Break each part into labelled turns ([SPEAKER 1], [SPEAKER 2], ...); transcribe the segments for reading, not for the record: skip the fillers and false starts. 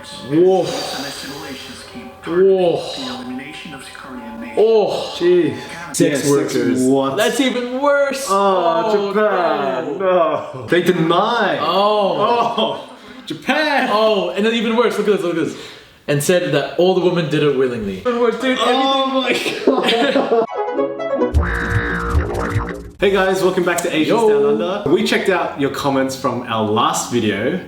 [SPEAKER 1] Whoa. Whoa. Oh,
[SPEAKER 2] gee.
[SPEAKER 1] Sex workers.
[SPEAKER 2] What?
[SPEAKER 1] That's even worse.
[SPEAKER 2] Oh, Japan. No. They deny.
[SPEAKER 1] Oh.
[SPEAKER 2] Japan.
[SPEAKER 1] Oh, and then even worse. Look at this. Look at this. And said that all the women did it willingly. Dude,
[SPEAKER 2] oh my god. Hey guys, welcome back to Asians Down Under. We checked out your comments from our last video.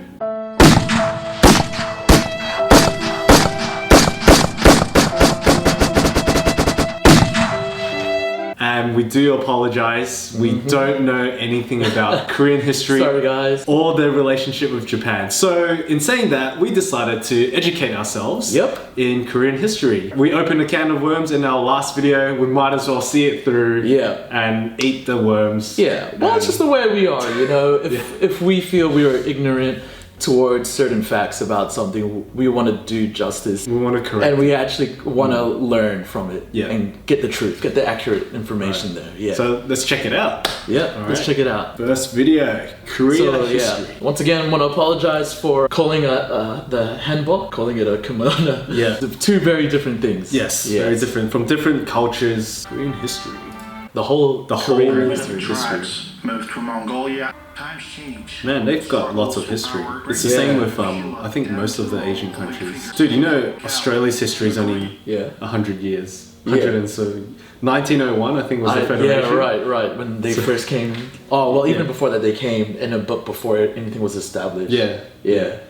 [SPEAKER 2] And we do apologize. We don't know anything about Korean history.
[SPEAKER 1] Sorry guys.
[SPEAKER 2] Or their relationship with Japan. So in saying that, we decided to educate ourselves in Korean history. We opened a can of worms in our last video. We might as well see it through and eat the worms.
[SPEAKER 1] Yeah, well, it's just the way we are, you know. If we feel we are ignorant towards certain facts about something, we want to do justice.
[SPEAKER 2] We want to correct
[SPEAKER 1] and we actually want to learn from it
[SPEAKER 2] Yeah.
[SPEAKER 1] and get the truth, get the accurate information there. Yeah.
[SPEAKER 2] So let's check it out.
[SPEAKER 1] Yeah, let's check it out.
[SPEAKER 2] First video, Korea history.
[SPEAKER 1] Once again, I want to apologize for calling the Hanbok, calling it a kimono.
[SPEAKER 2] Yeah.
[SPEAKER 1] Two very different things.
[SPEAKER 2] Yes, very different, from different cultures. Korean history.
[SPEAKER 1] The whole
[SPEAKER 2] Korean
[SPEAKER 1] history.
[SPEAKER 3] Moved to Mongolia. Times change.
[SPEAKER 2] Man, they've got lots of history. It's the same with, I think, most of the Asian countries. Dude, you know, Australia's history is only 100 years. 100 and so... 1901, I think, was the Federation.
[SPEAKER 1] Yeah, right. When they first came. Oh, well, even before that they came, but before anything was established. Yeah.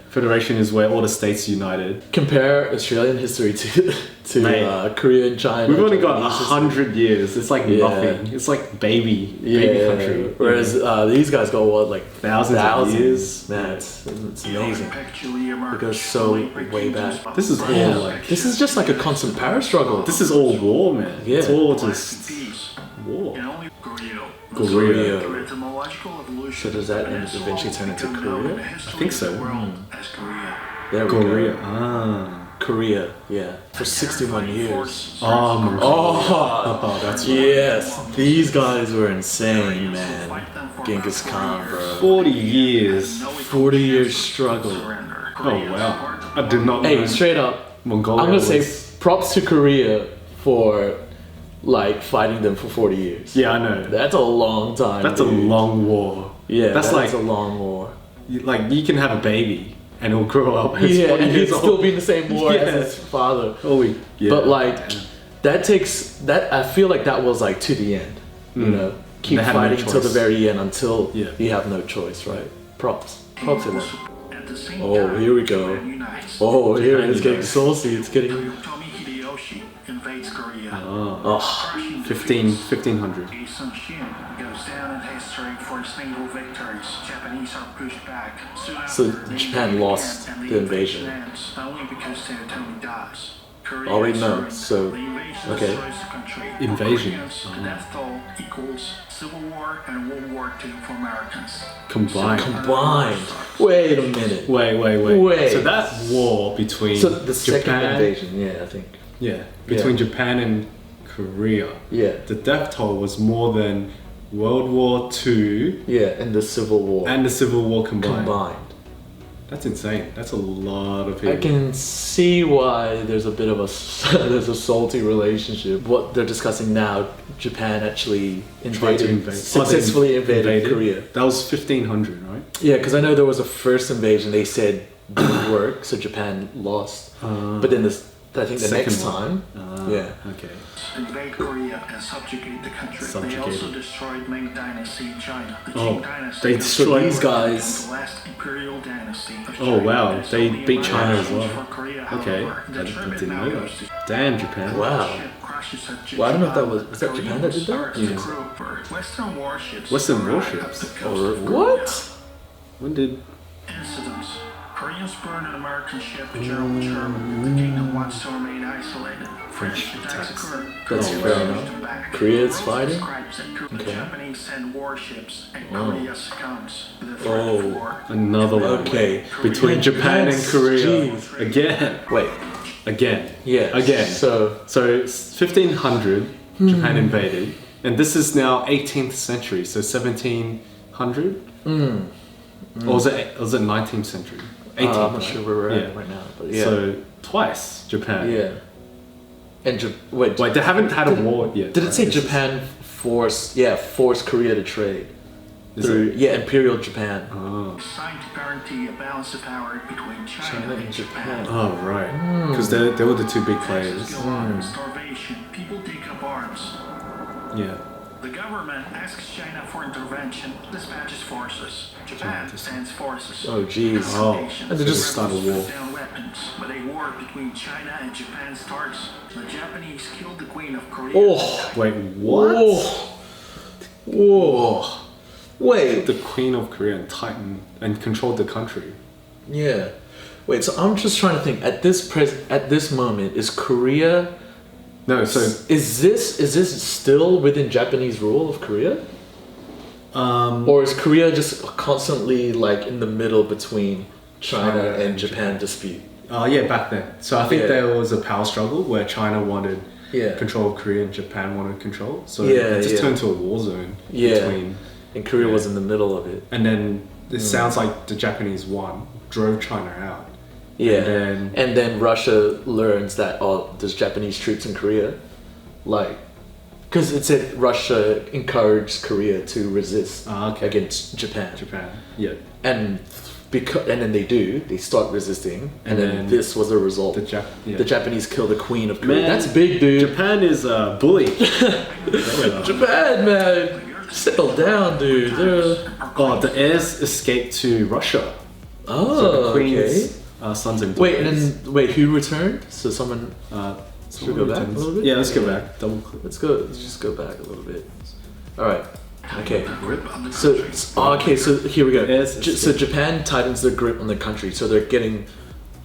[SPEAKER 2] Federation is where all the states united.
[SPEAKER 1] Compare Australian history to Korea and China.
[SPEAKER 2] We've only got 100 years. It's like nothing. It's like baby country.
[SPEAKER 1] Whereas these guys go what, like
[SPEAKER 2] thousands of years.
[SPEAKER 1] Man, it's amazing. It goes so way back.
[SPEAKER 2] This is all like.
[SPEAKER 1] This is just like a constant power struggle.
[SPEAKER 2] This is all war, man.
[SPEAKER 1] Yeah.
[SPEAKER 2] It's all just war.
[SPEAKER 1] Korea. So does that eventually turn into Korea?
[SPEAKER 2] I think so.
[SPEAKER 1] There we
[SPEAKER 2] Korea.
[SPEAKER 1] go. Korea, yeah. For 61 years.
[SPEAKER 2] Oh, that's right.
[SPEAKER 1] Yes. These guys were insane, man. Genghis Khan, bro.
[SPEAKER 2] 40 years.
[SPEAKER 1] 40 years struggle.
[SPEAKER 2] Oh, wow. I did not know.
[SPEAKER 1] Hey, straight up,
[SPEAKER 2] Mongolia
[SPEAKER 1] I'm gonna say props to Korea for like fighting them for 40 years.
[SPEAKER 2] Yeah, I know.
[SPEAKER 1] That's a long time.
[SPEAKER 2] That's a long war.
[SPEAKER 1] Yeah,
[SPEAKER 2] that's
[SPEAKER 1] like a long war.
[SPEAKER 2] Like you can have a baby and he'll grow up. And
[SPEAKER 1] and he'll still be in the same war as his father.
[SPEAKER 2] Holy,
[SPEAKER 1] but like that takes that. I feel like that was like to the end. You know, keep fighting till the very end until you have no choice. Right? Props to them. Oh, here we go. Oh, here it's getting saucy. It's getting.
[SPEAKER 3] Invades Korea.
[SPEAKER 2] 1500.
[SPEAKER 1] So Japan lost the invasion. Oh wait, no. So okay.
[SPEAKER 2] Invasion.
[SPEAKER 3] Death toll equals Civil War and World War II for Americans.
[SPEAKER 2] Combined.
[SPEAKER 1] Wait a minute.
[SPEAKER 2] Wait. So that war between
[SPEAKER 1] the second invasion, I think.
[SPEAKER 2] Yeah, between Japan and Korea.
[SPEAKER 1] Yeah.
[SPEAKER 2] The death toll was more than World War II.
[SPEAKER 1] Yeah, and the Civil War.
[SPEAKER 2] And the Civil War combined. That's insane. That's a lot of people.
[SPEAKER 1] I can see why there's a bit of a salty relationship. What they're discussing now, Japan actually successfully invaded Korea.
[SPEAKER 2] That was 1500, right?
[SPEAKER 1] Yeah, because I know there was a first invasion. They said didn't work, so Japan lost. But then I think the next time,
[SPEAKER 2] okay.
[SPEAKER 3] Invade Korea and subjugate the country. They also destroyed Ming Dynasty in China. The Qing Dynasty.
[SPEAKER 2] They destroyed
[SPEAKER 1] these guys.
[SPEAKER 3] The last imperial dynasty of
[SPEAKER 2] Oh
[SPEAKER 3] China.
[SPEAKER 2] wow, they beat China as well.
[SPEAKER 3] For Korea,
[SPEAKER 2] Okay,
[SPEAKER 3] however,
[SPEAKER 2] I
[SPEAKER 3] determined
[SPEAKER 2] didn't
[SPEAKER 3] now
[SPEAKER 2] know
[SPEAKER 3] goes
[SPEAKER 2] that. Damn, Japan.
[SPEAKER 1] Wow. Well, I don't know if that was that Japan that did that?
[SPEAKER 3] Western warships.
[SPEAKER 2] Western warships.
[SPEAKER 1] What?
[SPEAKER 2] When did?
[SPEAKER 3] Incidents. Koreans burned an American ship in German. The kingdom wants to remain isolated. French attacks occurred.
[SPEAKER 1] That's fair enough. Korea's fighting?
[SPEAKER 3] The Japanese send warships and Korea succumbs.
[SPEAKER 2] Another one.
[SPEAKER 1] Okay.
[SPEAKER 2] Between Japan and Korea.
[SPEAKER 1] Jeez.
[SPEAKER 2] Again.
[SPEAKER 1] Wait.
[SPEAKER 2] Again.
[SPEAKER 1] Yeah.
[SPEAKER 2] Again.
[SPEAKER 1] So
[SPEAKER 2] 1500, Japan invaded. And this is now 18th century, so 1700? Or was it 19th century? 18th.
[SPEAKER 1] I'm not sure where we're at right now, but yeah.
[SPEAKER 2] So twice Japan.
[SPEAKER 1] Yeah. And wait,
[SPEAKER 2] they haven't had a war yet.
[SPEAKER 1] Did it say Japan forced Korea to trade through Imperial Japan?
[SPEAKER 2] Oh.
[SPEAKER 3] Signed to guarantee a balance of power between China and Japan.
[SPEAKER 2] Oh right, because they were the two big players.
[SPEAKER 3] Starvation. People take up arms.
[SPEAKER 2] Yeah.
[SPEAKER 3] The government asks China for intervention, dispatches forces. Japan sends forces.
[SPEAKER 1] Oh jeez.
[SPEAKER 2] Oh,
[SPEAKER 1] and they just start a war.
[SPEAKER 3] Down weapons, but a war between China and Japan starts. The Japanese killed the Queen of Korea.
[SPEAKER 1] Oh,
[SPEAKER 2] wait, what?
[SPEAKER 1] Whoa. Wait.
[SPEAKER 2] The Queen of Korea and Titan and controlled the country.
[SPEAKER 1] Yeah. Wait, so I'm just trying to think. At this moment, is Korea?
[SPEAKER 2] No, so
[SPEAKER 1] is this still within Japanese rule of Korea? Or is Korea just constantly like in the middle between China and Japan dispute?
[SPEAKER 2] Yeah, back then. So I think there was a power struggle where China wanted control of Korea and Japan wanted control. So it just turned to a war zone between.
[SPEAKER 1] And Korea was in the middle of it.
[SPEAKER 2] And then it sounds like the Japanese won, drove China out.
[SPEAKER 1] Yeah, and then Russia learns that there's Japanese troops in Korea, like, because it said Russia encouraged Korea to resist against Japan.
[SPEAKER 2] Yeah,
[SPEAKER 1] and then they start resisting, and then this was the result. The Japanese kill the Queen of Korea.
[SPEAKER 2] Man,
[SPEAKER 1] that's big, dude.
[SPEAKER 2] Japan is a bully.
[SPEAKER 1] Japan, man, settle down, dude.
[SPEAKER 2] The heirs escaped to Russia.
[SPEAKER 1] Oh,
[SPEAKER 2] so the Queen's sons and daughters.
[SPEAKER 1] Wait, who returned? So someone. Should we go back a little bit?
[SPEAKER 2] Yeah, let's go back. Double click.
[SPEAKER 1] Let's just go back a little bit. All right. Okay. So here we go. So Japan tightens their grip on the country, so they're getting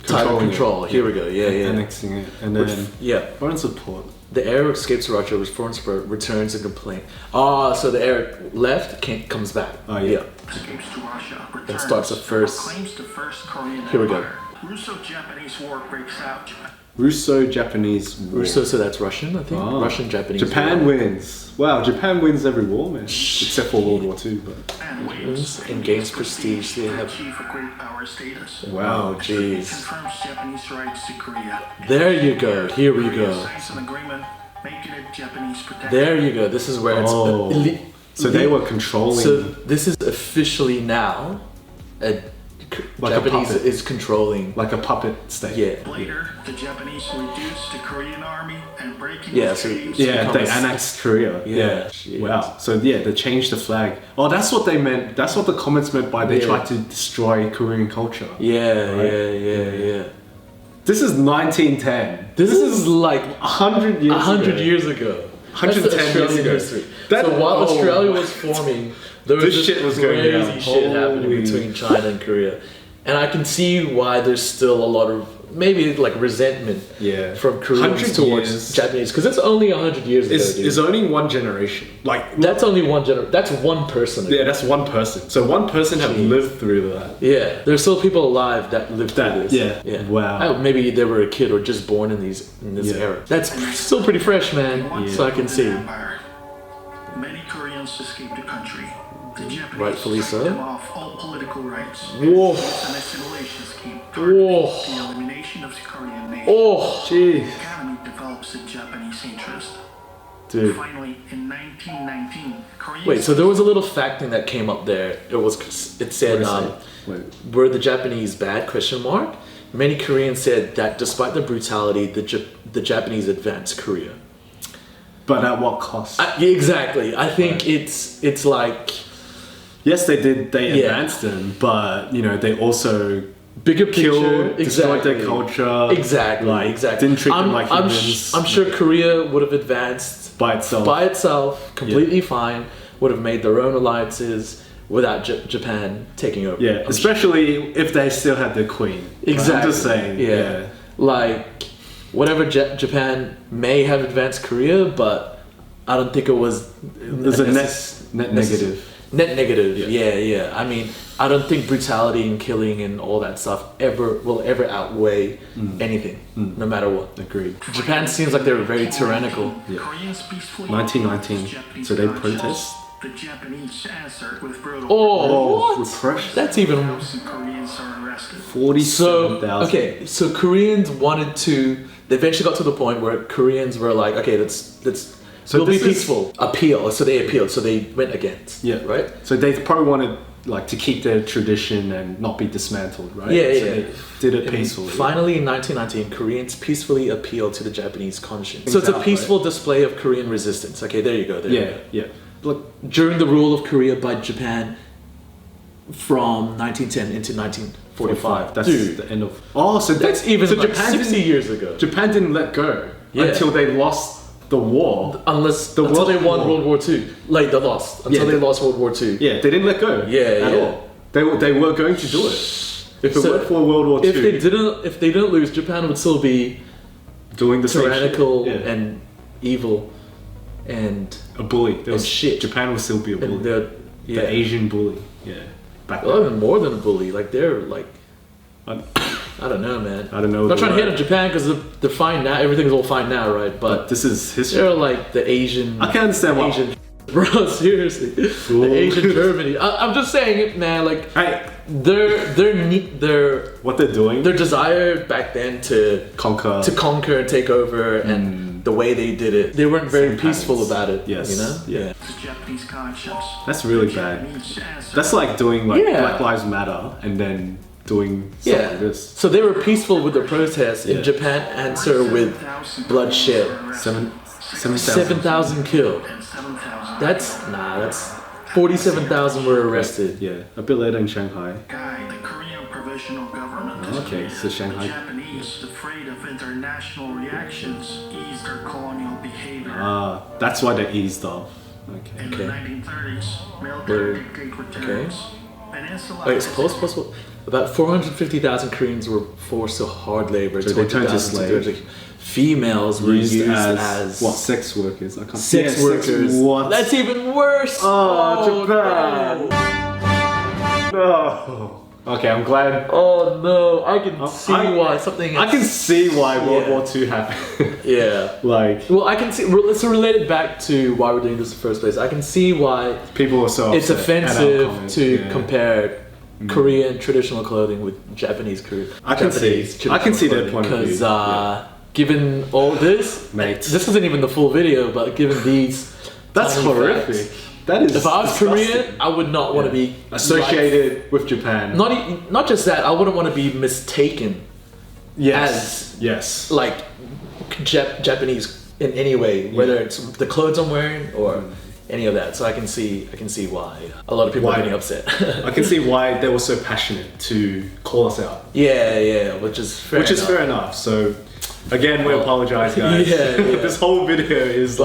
[SPEAKER 1] tighter control. Here we go. Yeah.
[SPEAKER 2] Annexing it, and then foreign support.
[SPEAKER 1] The heir escapes Russia, with foreign support, returns and complaint. So the heir left, comes back.
[SPEAKER 3] Escapes to Russia, returns,
[SPEAKER 1] and starts the first.
[SPEAKER 3] Claims the first Korean
[SPEAKER 1] Here we go.
[SPEAKER 3] Empire. Russo-Japanese war breaks out.
[SPEAKER 2] Russo-Japanese war.
[SPEAKER 1] So that's Russian, I think. Russian-Japanese
[SPEAKER 2] Japan
[SPEAKER 1] war.
[SPEAKER 2] wins. Wow, Japan wins every war, man. Except for World War II, but...
[SPEAKER 1] And gains prestige. They have...
[SPEAKER 3] Achieve a great power status.
[SPEAKER 1] Wow, jeez.
[SPEAKER 3] Confirms Japanese rights to Korea.
[SPEAKER 1] There you go. Here we go.
[SPEAKER 3] Signs an agreement, making it Japanese protectorate.
[SPEAKER 1] There you go. This is where it's...
[SPEAKER 2] So they were controlling...
[SPEAKER 1] So this is officially now... Japanese is controlling,
[SPEAKER 2] like a puppet state.
[SPEAKER 1] Yeah.
[SPEAKER 3] Later, the Japanese reduced the Korean army and breaking.
[SPEAKER 2] They annexed Korea. Yeah. Wow. So they changed the flag. Oh, that's what they meant. That's what the comments meant by they tried to destroy Korean culture.
[SPEAKER 1] Yeah.
[SPEAKER 2] This is 1910.
[SPEAKER 1] This is like
[SPEAKER 2] 100 years.
[SPEAKER 1] 100 years ago.
[SPEAKER 2] 110 years ago.
[SPEAKER 1] History. So while Australia was forming, there was
[SPEAKER 2] this shit was
[SPEAKER 1] crazy
[SPEAKER 2] going down.
[SPEAKER 1] shit happening between China and Korea, and I can see why there's still a lot of maybe like resentment from Koreans towards Japanese, because it's only 100 years ago.
[SPEAKER 2] It's only one generation. Like
[SPEAKER 1] that's only one generation. That's one person.
[SPEAKER 2] Yeah, that's one person. So one person have lived through that.
[SPEAKER 1] Yeah, there's still people alive that lived through this.
[SPEAKER 2] Yeah. Wow.
[SPEAKER 1] Maybe they were a kid or just born in this era. That's still pretty fresh, man. So I can see.
[SPEAKER 3] Many Koreans escaped the country. The Japanese
[SPEAKER 1] rightfully so.
[SPEAKER 3] them off all political rights.
[SPEAKER 1] Whoa.
[SPEAKER 3] An assimilation scheme
[SPEAKER 1] Whoa.
[SPEAKER 3] the elimination of the Korean nation.
[SPEAKER 1] Oh,
[SPEAKER 3] The economy develops a Japanese interest.
[SPEAKER 1] Dude.
[SPEAKER 3] Finally, in 1919, Koreans...
[SPEAKER 1] Wait, so there was a little fact thing that came up there. It said, were the Japanese bad? ? Many Koreans said that despite the brutality, the Japanese advanced Korea.
[SPEAKER 2] But at what cost?
[SPEAKER 1] Exactly. I think it's like...
[SPEAKER 2] Yes, they did. They advanced them, but they also
[SPEAKER 1] bigger picture,
[SPEAKER 2] destroyed their culture.
[SPEAKER 1] Exactly.
[SPEAKER 2] Didn't treat them like humans.
[SPEAKER 1] I'm sure Korea would have advanced
[SPEAKER 2] by itself,
[SPEAKER 1] completely fine. Would have made their own alliances without Japan taking over.
[SPEAKER 2] Yeah, especially if they still had their queen.
[SPEAKER 1] Exactly.
[SPEAKER 2] I'm just saying.
[SPEAKER 1] Yeah. Like whatever Japan may have advanced Korea, but I don't think it was.
[SPEAKER 2] There's a net negative.
[SPEAKER 1] Net negative, yeah. I mean, I don't think brutality and killing and all that stuff will ever outweigh anything, no matter what.
[SPEAKER 2] Agreed.
[SPEAKER 1] Japan seems like they were very tyrannical.
[SPEAKER 2] Yeah. 1919, so they protest
[SPEAKER 3] The Japanese answered with brutal
[SPEAKER 1] what?
[SPEAKER 2] Repression.
[SPEAKER 1] That's even...
[SPEAKER 3] Koreans are arrested.
[SPEAKER 2] 47,000.
[SPEAKER 1] So Koreans wanted to... They eventually got to the point where Koreans were like, okay, let's we'll be peaceful. Appeal. So they appealed. So they went against.
[SPEAKER 2] Yeah.
[SPEAKER 1] Right?
[SPEAKER 2] So they probably wanted like to keep their tradition and not be dismantled, right?
[SPEAKER 1] Yeah,
[SPEAKER 2] so they did it peacefully.
[SPEAKER 1] Finally, in 1919, Koreans peacefully appealed to the Japanese conscience. So it's a peaceful display of Korean resistance. Okay, there you go. There you go.
[SPEAKER 2] Yeah.
[SPEAKER 1] Look, during the rule of Korea by Japan from 1910 into 1945.
[SPEAKER 2] That's the end of... Oh, so
[SPEAKER 1] that's even
[SPEAKER 2] so
[SPEAKER 1] like
[SPEAKER 2] Japan
[SPEAKER 1] 60 years ago.
[SPEAKER 2] Japan didn't let go until they lost the war.
[SPEAKER 1] Until they won World War II. Like, they lost. Until they lost World War II.
[SPEAKER 2] Yeah, they didn't let go at all. They were going to do it. If it weren't for World War II.
[SPEAKER 1] If they didn't lose, Japan would still be
[SPEAKER 2] doing the
[SPEAKER 1] tyrannical
[SPEAKER 2] same shit.
[SPEAKER 1] and evil and
[SPEAKER 2] a bully.
[SPEAKER 1] shit.
[SPEAKER 2] Japan would still be a bully. The Asian bully. Yeah.
[SPEAKER 1] Well, even more than a bully. Like, they're like... I don't know, man.
[SPEAKER 2] I don't know.
[SPEAKER 1] I'm not trying to hate on Japan because they're fine now. Everything's all fine now, right? But
[SPEAKER 2] this is history.
[SPEAKER 1] They're like the Asian...
[SPEAKER 2] I can understand why.
[SPEAKER 1] Bro, seriously. The Asian Germany. I'm just saying it, man. Like, they're
[SPEAKER 2] what they're doing.
[SPEAKER 1] Their desire back then to conquer and take over, and the way they did it, they weren't very peaceful about it.
[SPEAKER 2] Yes.
[SPEAKER 1] You know?
[SPEAKER 2] Yeah.
[SPEAKER 3] The Japanese conscience.
[SPEAKER 2] That's really bad. That's like doing like Black Lives Matter and then doing something like this.
[SPEAKER 1] So they were peaceful with their protests. In Japan, answer with bloodshed. 7,000 killed. That's 47,000 were arrested.
[SPEAKER 2] Yeah, a bit later in Shanghai.
[SPEAKER 3] The Korean provisional government.
[SPEAKER 2] Okay, so Shanghai.
[SPEAKER 3] The Japanese, afraid of international reactions, eased their colonial behavior.
[SPEAKER 2] That's why they eased off. Okay.
[SPEAKER 3] In the 1930s, military dictate returns.
[SPEAKER 1] It's possible. About 450,000 Koreans were forced to hard labor.
[SPEAKER 2] So they turned to slaves.
[SPEAKER 1] Females were used as
[SPEAKER 2] what? Sex workers. I can't.
[SPEAKER 1] Sex workers.
[SPEAKER 2] What?
[SPEAKER 1] That's even worse.
[SPEAKER 2] Oh, Japan. No. Okay, I'm glad.
[SPEAKER 1] Oh no, I can see why something.
[SPEAKER 2] I can see why World War II happened.
[SPEAKER 1] Well, I can see. Let's relate it back to why we're doing this in the first place. I can see why
[SPEAKER 2] people are so.
[SPEAKER 1] It's offensive to compare Korean traditional clothing with Japanese clothing.
[SPEAKER 2] I can see that point of view.
[SPEAKER 1] Because given all this,
[SPEAKER 2] mate,
[SPEAKER 1] this isn't even the full video, but given these,
[SPEAKER 2] that's horrific.
[SPEAKER 1] Facts,
[SPEAKER 2] that is.
[SPEAKER 1] If I was Korean, I would not want to be
[SPEAKER 2] associated with Japan.
[SPEAKER 1] Not just that. I wouldn't want to be mistaken. As like Japanese in any way, whether it's the clothes I'm wearing or any of that. So I can see why a lot of people are getting upset.
[SPEAKER 2] I can see why they were so passionate to call us out.
[SPEAKER 1] Which is fair enough.
[SPEAKER 2] So again, we apologize, guys. This whole video is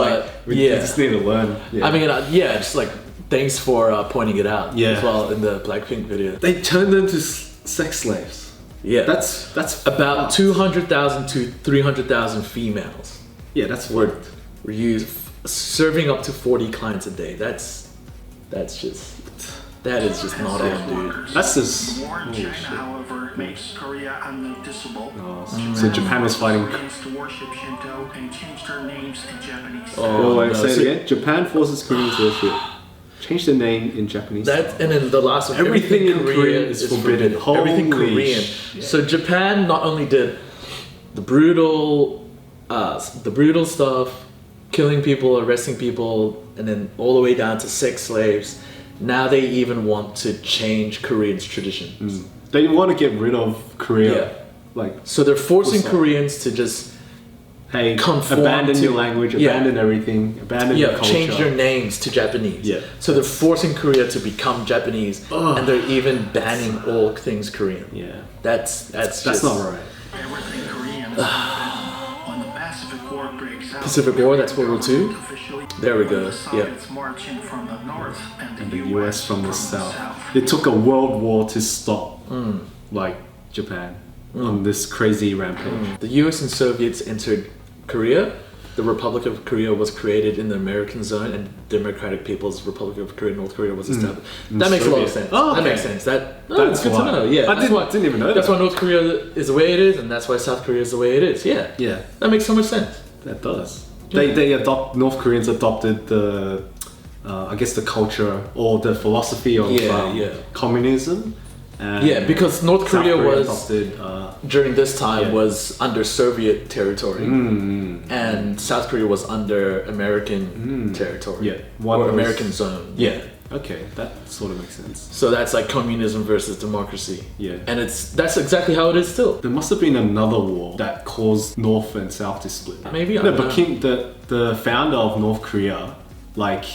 [SPEAKER 2] we just need to learn.
[SPEAKER 1] I mean, just like thanks for pointing it out as well in the BLACKPINK video.
[SPEAKER 2] They turned them to sex slaves. Yeah, that's
[SPEAKER 1] about 200,000 to 300,000 females.
[SPEAKER 2] Yeah, that's
[SPEAKER 1] were used, serving up to 40 clients a day. That is just not on, dude.
[SPEAKER 2] That's just.
[SPEAKER 3] War in China, however, makes Korea unnoticeable.
[SPEAKER 2] So Japan was fighting.
[SPEAKER 3] Koreans to worship Shinto and change their names in Japanese.
[SPEAKER 2] Say it again. Japan forces Koreans to worship. Change the name in Japanese.
[SPEAKER 1] And then the last one.
[SPEAKER 2] Everything in Korean is forbidden.
[SPEAKER 1] Everything Korean.
[SPEAKER 2] Shit.
[SPEAKER 1] So Japan not only did the brutal stuff, killing people, arresting people, and then all the way down to sex slaves. Now they even want to change Koreans' traditions.
[SPEAKER 2] They want to get rid of Korea.
[SPEAKER 1] So they're forcing Koreans to just
[SPEAKER 2] abandon your language, abandon everything, abandon your culture.
[SPEAKER 1] Change their names to Japanese. So they're forcing Korea to become Japanese, and they're even banning all things Korean. That's
[SPEAKER 2] not right.
[SPEAKER 3] Everything Korean. When the Pacific War breaks out,
[SPEAKER 1] Pacific War, that's World War II. There we go.
[SPEAKER 3] Marching from the north and
[SPEAKER 2] the US from the south. It took a world war to stop, Japan, on this crazy rampage.
[SPEAKER 1] The US and Soviets entered Korea. The Republic of Korea was created in the American zone, and Democratic People's Republic of Korea, North Korea, was established. That makes a lot of sense. That makes sense. That's good to know.
[SPEAKER 2] I didn't even know that.
[SPEAKER 1] That's why North Korea is the way it is, and that's why South Korea is the way it is. That makes so much sense.
[SPEAKER 2] That does. North Koreans adopted the I guess the culture or the philosophy of communism. And
[SPEAKER 1] because North Korea was
[SPEAKER 2] adopted,
[SPEAKER 1] during this time was under Soviet territory, and South Korea was under American territory, or American zone.
[SPEAKER 2] Okay, that sort of makes sense.
[SPEAKER 1] So that's like communism versus democracy.
[SPEAKER 2] Yeah.
[SPEAKER 1] And that's exactly how it is still.
[SPEAKER 2] There must have been another war that caused North and South to split.
[SPEAKER 1] Maybe.
[SPEAKER 2] No, but the founder of North Korea, like,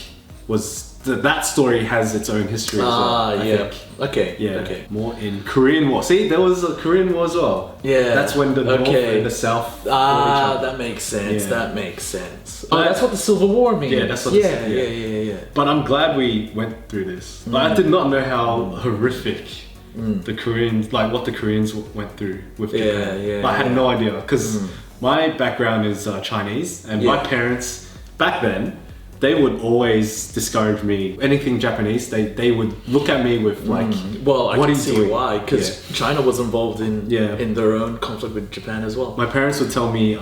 [SPEAKER 2] that story has its own history as well. I think.
[SPEAKER 1] Okay.
[SPEAKER 2] More in Korean War. See, there was a Korean War as well.
[SPEAKER 1] Yeah.
[SPEAKER 2] That's when the North and the South.
[SPEAKER 1] That makes sense.
[SPEAKER 2] Yeah.
[SPEAKER 1] That makes sense. Oh, that's what the Civil War means.
[SPEAKER 2] Yeah, that's what.
[SPEAKER 1] Yeah.
[SPEAKER 2] But I'm glad we went through this. But I did not know how horrific the Koreans, like what the Koreans went through with Japan. I had no idea because my background is Chinese, and my parents back then, they would always discourage me. Anything Japanese, they would look at me with like,
[SPEAKER 1] well, I
[SPEAKER 2] what
[SPEAKER 1] can
[SPEAKER 2] are you
[SPEAKER 1] see
[SPEAKER 2] doing?
[SPEAKER 1] why, because China was involved in their own conflict with Japan as well.
[SPEAKER 2] My parents would tell me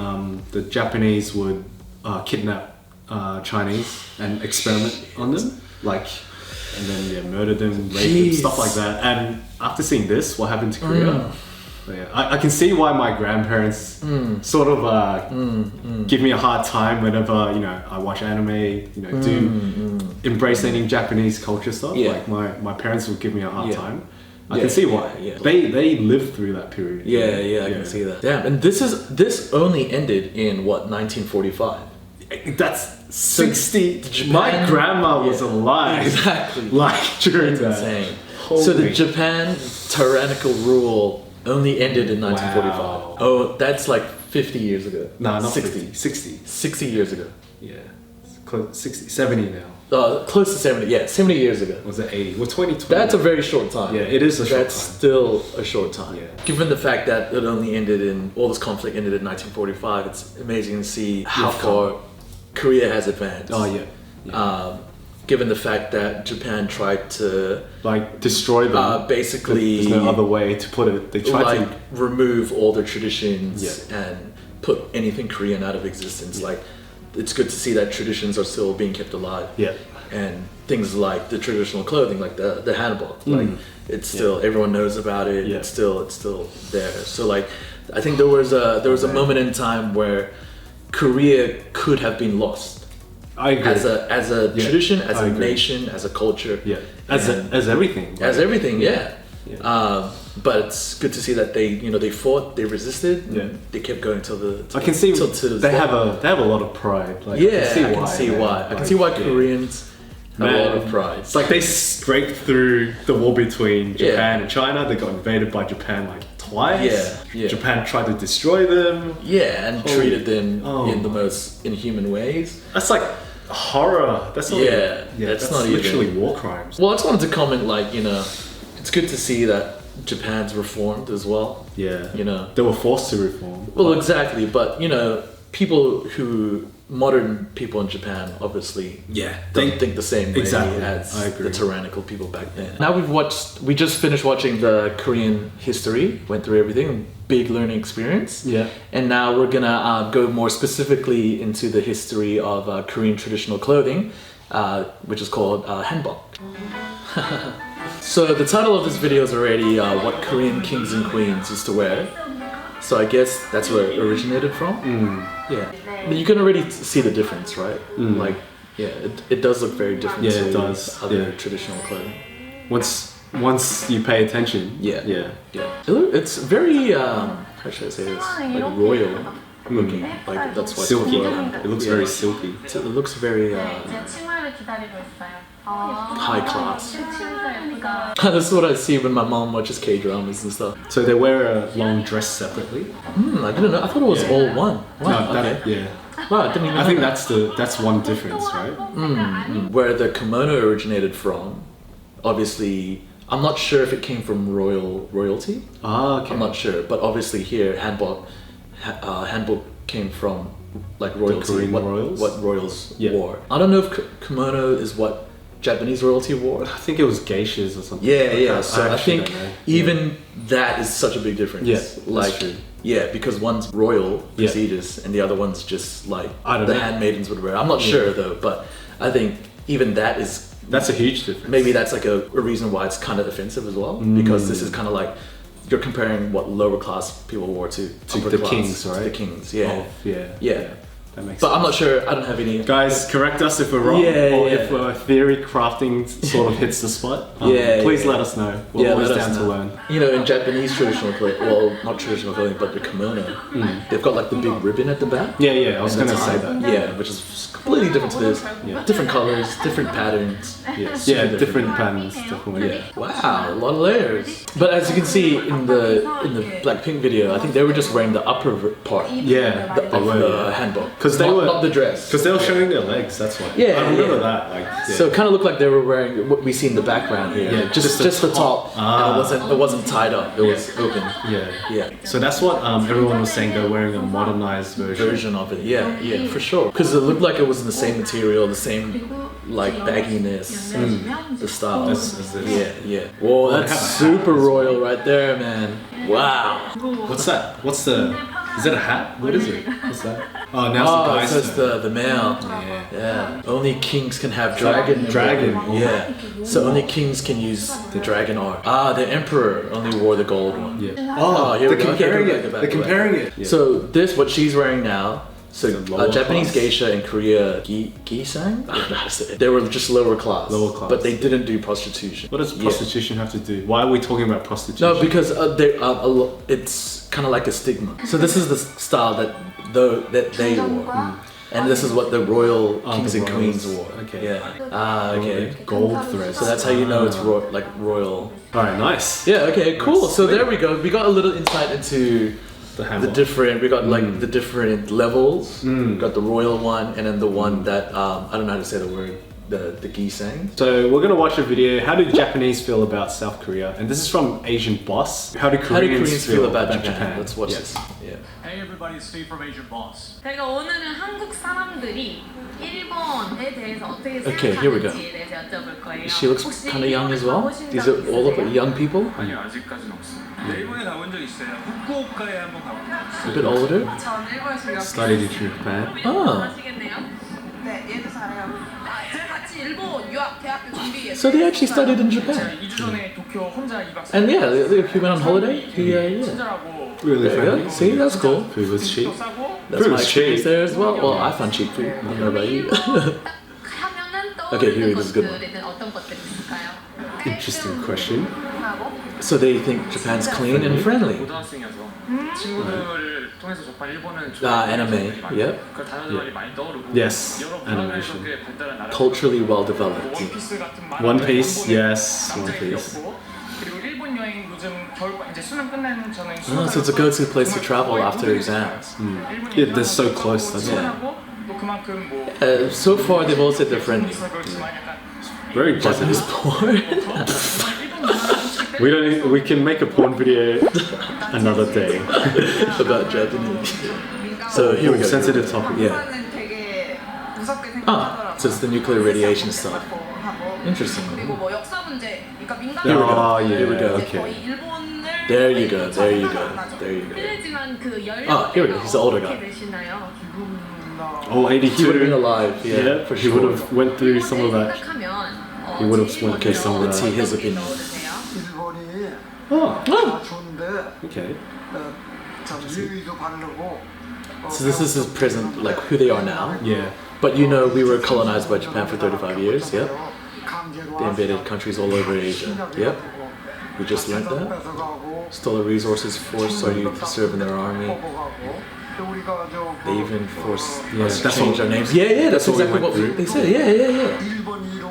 [SPEAKER 2] the Japanese would kidnap Chinese and experiment on them, like, and then murder them, rape them, stuff like that. And after seeing this, what happened to Korea? I can see why my grandparents sort of give me a hard time whenever I watch anime, do embrace any Japanese culture stuff. Like my parents would give me a hard time. I can see why. They lived through that period.
[SPEAKER 1] I can see that. Damn, and this only ended in what, 1945?
[SPEAKER 2] That's 60. My grandma was alive.
[SPEAKER 1] Exactly.
[SPEAKER 2] Like during that.
[SPEAKER 1] Insane. So the Japan tyrannical rule only ended in 1945.
[SPEAKER 2] Wow.
[SPEAKER 1] Oh, that's like 50 years ago.
[SPEAKER 2] No, not
[SPEAKER 1] 60.
[SPEAKER 2] 60.
[SPEAKER 1] 60 years ago.
[SPEAKER 2] Yeah. It's close, 60, 70 now.
[SPEAKER 1] Close to 70. Yeah, 70 years ago.
[SPEAKER 2] Was it 80? Well, 2020.
[SPEAKER 1] That's a very short time.
[SPEAKER 2] Yeah, it is a short time.
[SPEAKER 1] That's still a short time.
[SPEAKER 2] Yeah.
[SPEAKER 1] Given the fact that it only ended in, all this conflict ended in 1945, it's amazing to see how far Korea has advanced.
[SPEAKER 2] Oh, yeah.
[SPEAKER 1] Given the fact that Japan tried to
[SPEAKER 2] like destroy them,
[SPEAKER 1] basically
[SPEAKER 2] there's no other way to put it. They tried to
[SPEAKER 1] remove all their traditions and put anything Korean out of existence. Like, it's good to see that traditions are still being kept alive. And things like the traditional clothing, like the Hanbok, like it's still everyone knows about it. It's still there. So like, I think there was a moment in time where Korea could have been lost.
[SPEAKER 2] I agree.
[SPEAKER 1] As a tradition, as a nation, as a culture,
[SPEAKER 2] as everything,
[SPEAKER 1] right? As everything, but it's good to see that they fought, they resisted, they kept going till the.
[SPEAKER 2] I can see they have a lot of pride. Like, I can see why Koreans have a lot of pride. It's like they scraped through the war between Japan and China. They got invaded by Japan like twice. Japan tried to destroy them.
[SPEAKER 1] And treated them in the most inhuman ways.
[SPEAKER 2] That's like horror. That's not
[SPEAKER 1] that's not
[SPEAKER 2] literally
[SPEAKER 1] even
[SPEAKER 2] war crimes.
[SPEAKER 1] Well, I just wanted to comment, like, it's good to see that Japan's reformed as well. They were forced to reform. Well, exactly, but modern people in Japan obviously don't think the same way as the tyrannical people back then. Now we just finished watching the Korean history, went through everything, big learning experience. And now we're gonna go more specifically into the history of Korean traditional clothing, which is called Hanbok. So the title of this video is already what Korean kings and queens used to wear. So I guess that's where it originated from. But you can already see the difference, right? Like, it does look very different to other traditional clothing.
[SPEAKER 2] Once you pay attention.
[SPEAKER 1] It's very how should I say this? Like royal looking. Like, that's why
[SPEAKER 2] silky. It looks very silky.
[SPEAKER 1] It looks very high class. That's what I see when my mom watches K-dramas and stuff.
[SPEAKER 2] So they wear a long dress separately?
[SPEAKER 1] I didn't know. I thought it was all one. Wow, Wow, I didn't even know.
[SPEAKER 2] I think that's one difference, right?
[SPEAKER 1] Where the kimono originated from, obviously, I'm not sure if it came from royalty.
[SPEAKER 2] Okay.
[SPEAKER 1] I'm not sure, but obviously here, Hanbok came from like royalty. What royals wore. I don't know if kimono is what Japanese royalty wore.
[SPEAKER 2] I think it was geishas or something.
[SPEAKER 1] So I think even that is such a big difference.
[SPEAKER 2] That's true.
[SPEAKER 1] Because one's royal, prestigious, and the other one's just like the handmaidens would wear. I'm not sure though, but I think even that is...
[SPEAKER 2] That's a huge difference.
[SPEAKER 1] Maybe that's like a reason why it's kind of offensive as well, because this is kind of like you're comparing what lower class people wore to
[SPEAKER 2] the kings, right?
[SPEAKER 1] To the kings, yeah.
[SPEAKER 2] Yeah. That makes
[SPEAKER 1] but
[SPEAKER 2] sense.
[SPEAKER 1] I'm not sure, I don't have any...
[SPEAKER 2] Guys, correct us if we're wrong, or if theory crafting sort of hits the spot. Please let us know. We're always down to learn.
[SPEAKER 1] You know, in Japanese traditional clothing, well, not traditional clothing, but the kimono, they've got like the big ribbon at the back.
[SPEAKER 2] Yeah, I was going to say that.
[SPEAKER 1] Yeah, which is completely different to this. Different colors, different patterns.
[SPEAKER 2] Different patterns, definitely.
[SPEAKER 1] Yeah. Wow, a lot of layers. But as you can see in the BLACKPINK video, I think they were just wearing the upper part.
[SPEAKER 2] Yeah,
[SPEAKER 1] the Hanbok.
[SPEAKER 2] Because they were
[SPEAKER 1] not the dress.
[SPEAKER 2] Because they were showing their legs. That's why.
[SPEAKER 1] Yeah,
[SPEAKER 2] I remember that. Like,
[SPEAKER 1] so it kind of looked like they were wearing what we see in the background here.
[SPEAKER 2] Yeah,
[SPEAKER 1] just the top. And it wasn't tied up. It was open. Yeah.
[SPEAKER 2] So that's what everyone was saying. They're wearing a modernized version
[SPEAKER 1] of it. Yeah, for sure. Because it looked like it was in the same material, the same like bagginess, the style. Yeah. Whoa, that's super royal right there, man. Wow.
[SPEAKER 2] What's that? Is that a hat? What is it? What's that? Oh, now it's the guys.
[SPEAKER 1] So it's the male. Yeah. Only kings can have dragon. Yeah. So only kings can use the dragon art. The emperor only wore the gold one.
[SPEAKER 2] Yeah.
[SPEAKER 1] Here we go.
[SPEAKER 2] They're comparing it.
[SPEAKER 1] Yeah. So this, what she's wearing now. So Japanese geisha in Korea, gisang? I don't know how to say it. They were just lower class. But they didn't do prostitution.
[SPEAKER 2] What does prostitution have to do? Why are we talking about prostitution?
[SPEAKER 1] No, because it's kind of like a stigma. So this is the style that they wore. And this is what the royal kings and queens wore.
[SPEAKER 2] Okay.
[SPEAKER 1] Yeah. Okay.
[SPEAKER 2] Gold thread.
[SPEAKER 1] So that's how you know it's royal.
[SPEAKER 2] Alright, nice.
[SPEAKER 1] Yeah, okay, cool. So there we go. We got a little insight into the different, we got like the different levels. We got the royal one and then the one that, I don't know how to say the word, the gisang.
[SPEAKER 2] So we're gonna watch a video, how do Japanese feel about South Korea? And this is from Asian Boss. How do Koreans feel about Japan?
[SPEAKER 1] Let's watch this. Yeah.
[SPEAKER 3] Hey everybody, it's Steve from Asian Boss.
[SPEAKER 4] 저희가 오늘은 한국 사람들이 일본에 대해서 어떻게
[SPEAKER 1] Okay, here we go.
[SPEAKER 4] 생각하는지에 대해서 여쭤볼 거예요.
[SPEAKER 1] She looks kind of young as well. These are all of young people.
[SPEAKER 3] 아니요, 아직까지는 없어요. 일본에 가본 적 있어요. 후쿠오카에 한번 가봤어요.
[SPEAKER 1] A bit older.
[SPEAKER 4] 전 일본에서 유학
[SPEAKER 2] Studied in Japan.
[SPEAKER 4] 하시겠네요? 네, 얘도 잘해요. 같이 일본 유학 대학교 준비했어요.
[SPEAKER 1] So they actually studied in Japan.
[SPEAKER 3] 제가 2주 전에 도쿄 혼자 2박 3일.
[SPEAKER 1] And he went on holiday. Yeah.
[SPEAKER 3] 친절하고.
[SPEAKER 2] Really friendly.
[SPEAKER 1] See, that's cool.
[SPEAKER 2] Food was cheap.
[SPEAKER 1] That's my experience there as well. Well, I found cheap food. I don't know about you. Okay, here it is. Good one.
[SPEAKER 2] Interesting question.
[SPEAKER 1] So they think Japan's clean and friendly.
[SPEAKER 3] 고등학생이어서 친구들을 통해서 접한 일본은
[SPEAKER 1] Anime. Yep.
[SPEAKER 3] 그 단어들이 많이 떠오르고
[SPEAKER 2] Yes.
[SPEAKER 3] 여러 문화에서
[SPEAKER 2] Animation.
[SPEAKER 3] 꽤 발달한 나라.
[SPEAKER 1] Culturally well developed.
[SPEAKER 3] 원피스 같은 많은
[SPEAKER 2] One Piece,
[SPEAKER 3] 일본의
[SPEAKER 2] yes. One Piece.
[SPEAKER 3] 남자애들이었고, 그리고 일본 여행 요즘 겨울 이제 수능 끝나는 저는
[SPEAKER 1] So it's a go-to place to travel after exams.
[SPEAKER 2] Yeah, they're so close. That's it.
[SPEAKER 3] 또 그만큼 뭐
[SPEAKER 1] So far, they've all said they're friendly.
[SPEAKER 2] Very
[SPEAKER 1] Japanese porn.
[SPEAKER 2] We can make a porn video another day.
[SPEAKER 1] About Japanese. So here we go.
[SPEAKER 2] Sensitive topic.
[SPEAKER 1] Yeah. So it's the nuclear radiation stuff. Interesting.
[SPEAKER 4] 그리고 뭐 역사 문제, 그러니까 민간
[SPEAKER 1] Here we go.
[SPEAKER 2] Okay.
[SPEAKER 4] 일본을
[SPEAKER 1] There you go.
[SPEAKER 4] 실례지만 그
[SPEAKER 1] here we go. He's the older guy.
[SPEAKER 4] 되시나요?
[SPEAKER 2] Oh,
[SPEAKER 1] He would have been
[SPEAKER 2] 82.
[SPEAKER 1] alive. Yeah, for
[SPEAKER 2] He
[SPEAKER 1] sure.
[SPEAKER 2] would have went through some of that. He would have went through some of
[SPEAKER 1] Let's see
[SPEAKER 2] that.
[SPEAKER 1] his opinion.
[SPEAKER 5] 일본이
[SPEAKER 2] Oh,
[SPEAKER 5] 다 좋은데
[SPEAKER 2] okay.
[SPEAKER 5] 참 유의도 바르고
[SPEAKER 1] So this is his present, like who they are now.
[SPEAKER 2] Yeah.
[SPEAKER 1] But you know, we were colonized by Japan for 35 years. Yep.
[SPEAKER 5] 강제로
[SPEAKER 1] They invaded countries all over Asia. Yep. We just learned that.
[SPEAKER 5] 뺏어가고
[SPEAKER 1] Stole the resources, forced our youth to serve in their army.
[SPEAKER 5] 뽑아가고 또 우리가
[SPEAKER 1] They even forced us to
[SPEAKER 2] that's
[SPEAKER 1] change
[SPEAKER 2] what-
[SPEAKER 1] our names. Yeah, that's
[SPEAKER 2] what we
[SPEAKER 1] exactly
[SPEAKER 2] went
[SPEAKER 1] what
[SPEAKER 2] through.
[SPEAKER 1] they said. Yeah.
[SPEAKER 5] 일본 이름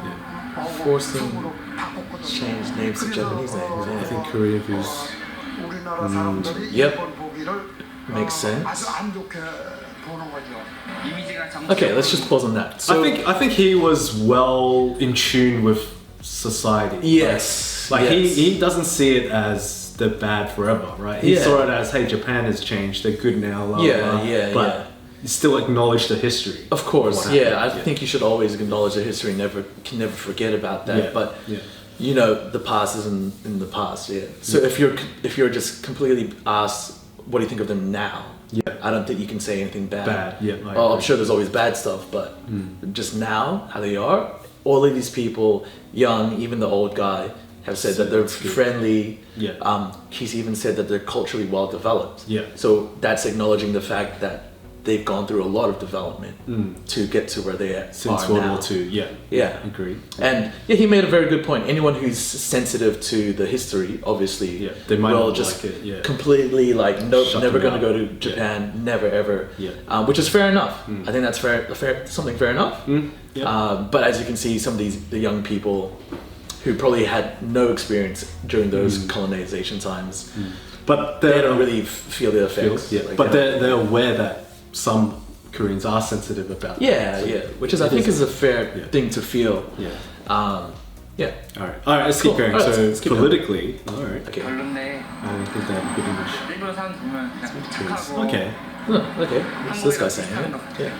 [SPEAKER 1] Forcing
[SPEAKER 5] 속으로 바꿨거든요.
[SPEAKER 1] change names to Japanese names.
[SPEAKER 2] I
[SPEAKER 1] Yeah.
[SPEAKER 2] think Korea views.
[SPEAKER 5] 우리나라 사람들이
[SPEAKER 1] Yep.
[SPEAKER 5] 일본 보기를
[SPEAKER 1] Makes sense.
[SPEAKER 5] 아주 안 좋게 보는 거죠.
[SPEAKER 1] Okay, let's just pause on that. So
[SPEAKER 2] I think he was well in tune with society.
[SPEAKER 1] yes,
[SPEAKER 2] Like
[SPEAKER 1] yes.
[SPEAKER 2] he doesn't see it as they're bad forever, right? He
[SPEAKER 1] Yeah.
[SPEAKER 2] saw it as, hey, Japan has changed, they're good now, blah,
[SPEAKER 1] Yeah,
[SPEAKER 2] blah.
[SPEAKER 1] yeah,
[SPEAKER 2] But
[SPEAKER 1] yeah.
[SPEAKER 2] he still acknowledge the history.
[SPEAKER 1] Of course,
[SPEAKER 2] What
[SPEAKER 1] yeah. I
[SPEAKER 2] happened,
[SPEAKER 1] think you should always acknowledge the history. Can never forget about that.
[SPEAKER 2] Yeah,
[SPEAKER 1] But
[SPEAKER 2] yeah.
[SPEAKER 1] you know, the past is in the past. Yeah. So if you're just completely asked, what do you think of them now?
[SPEAKER 2] Yeah.
[SPEAKER 1] I don't think you can say anything bad.
[SPEAKER 2] Bad, yeah, I
[SPEAKER 1] Well, I'm
[SPEAKER 2] agree.
[SPEAKER 1] sure there's always bad stuff, but just now, how they are, all of these people, young, even the old guy, have said that they're friendly.
[SPEAKER 2] Yeah.
[SPEAKER 1] He's even said that they're culturally well developed.
[SPEAKER 2] Yeah.
[SPEAKER 1] So that's acknowledging the fact that they've gone through a lot of development to get to where they are
[SPEAKER 2] Since
[SPEAKER 1] now.
[SPEAKER 2] World War II, yeah.
[SPEAKER 1] Yeah.
[SPEAKER 2] Agreed.
[SPEAKER 1] And yeah, he made a very good point. Anyone who's sensitive to the history, obviously,
[SPEAKER 2] they might
[SPEAKER 1] will
[SPEAKER 2] not
[SPEAKER 1] just
[SPEAKER 2] like it, yeah.
[SPEAKER 1] completely like, nope,
[SPEAKER 2] Shut
[SPEAKER 1] never
[SPEAKER 2] them
[SPEAKER 1] going to
[SPEAKER 2] out.
[SPEAKER 1] go to Japan, never ever.
[SPEAKER 2] Yeah.
[SPEAKER 1] Which is fair enough. I think that's something fair enough.
[SPEAKER 2] Yeah.
[SPEAKER 1] But as you can see, some of the young people who probably had no experience during those colonization times,
[SPEAKER 2] But
[SPEAKER 1] they don't really feel the effects.
[SPEAKER 2] But they're aware that some Koreans are sensitive about
[SPEAKER 1] which is I think is a fair thing to feel.
[SPEAKER 2] Yeah.
[SPEAKER 1] Yeah.
[SPEAKER 2] All right, let's keep going.
[SPEAKER 1] All right,
[SPEAKER 2] so
[SPEAKER 1] let's keep
[SPEAKER 2] politically, all right.
[SPEAKER 1] Okay.
[SPEAKER 3] 별론데
[SPEAKER 2] I don't think they have good English.
[SPEAKER 3] 일본 사람 보면 그냥 착하고
[SPEAKER 2] Okay.
[SPEAKER 1] Okay. What's this guy saying? Yeah.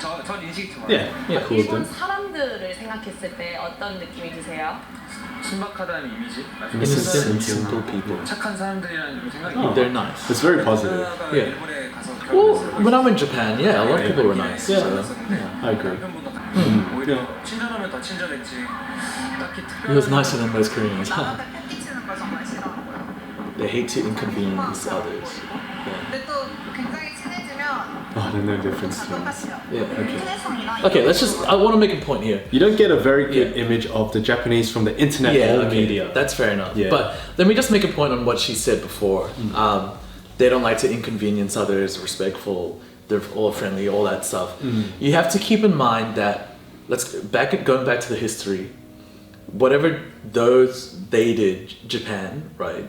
[SPEAKER 3] 저 인식이 좋아요.
[SPEAKER 2] Yeah. Cool with
[SPEAKER 6] 일본
[SPEAKER 2] them.
[SPEAKER 6] 사람들을 생각했을 때 어떤 느낌이 드세요?
[SPEAKER 3] 순박하다는 이미지.
[SPEAKER 1] Innocent, simple people.
[SPEAKER 3] 착한 사람들이라는 생각이.
[SPEAKER 1] They're nice.
[SPEAKER 2] It's very positive.
[SPEAKER 1] Yeah.
[SPEAKER 3] 일본에 가서
[SPEAKER 1] Well, when I went to Japan, a lot of people were nice.
[SPEAKER 2] Yeah.
[SPEAKER 1] So,
[SPEAKER 2] I agree.
[SPEAKER 3] 오히려 친절하면 더 친절했지. 딱히
[SPEAKER 1] he was nicer than most Koreans.
[SPEAKER 4] 남한테 패기치는 걸 정말 싫어하고요.
[SPEAKER 1] They hate to inconvenience others.
[SPEAKER 4] 근데 또 굉장히 친해지면
[SPEAKER 2] Oh, I don't know the difference.
[SPEAKER 4] 다 똑같이요.
[SPEAKER 1] Okay.
[SPEAKER 4] 친해성이랑
[SPEAKER 1] Okay, I want to make a point here.
[SPEAKER 2] You don't get a very good image of the Japanese from the internet or media.
[SPEAKER 1] That's fair enough.
[SPEAKER 2] Yeah.
[SPEAKER 1] But let me just make a point on what she said before. They don't like to inconvenience others, respectful, they're all friendly, all that stuff. You have to keep in mind that, going back to the history, whatever they did, Japan, right?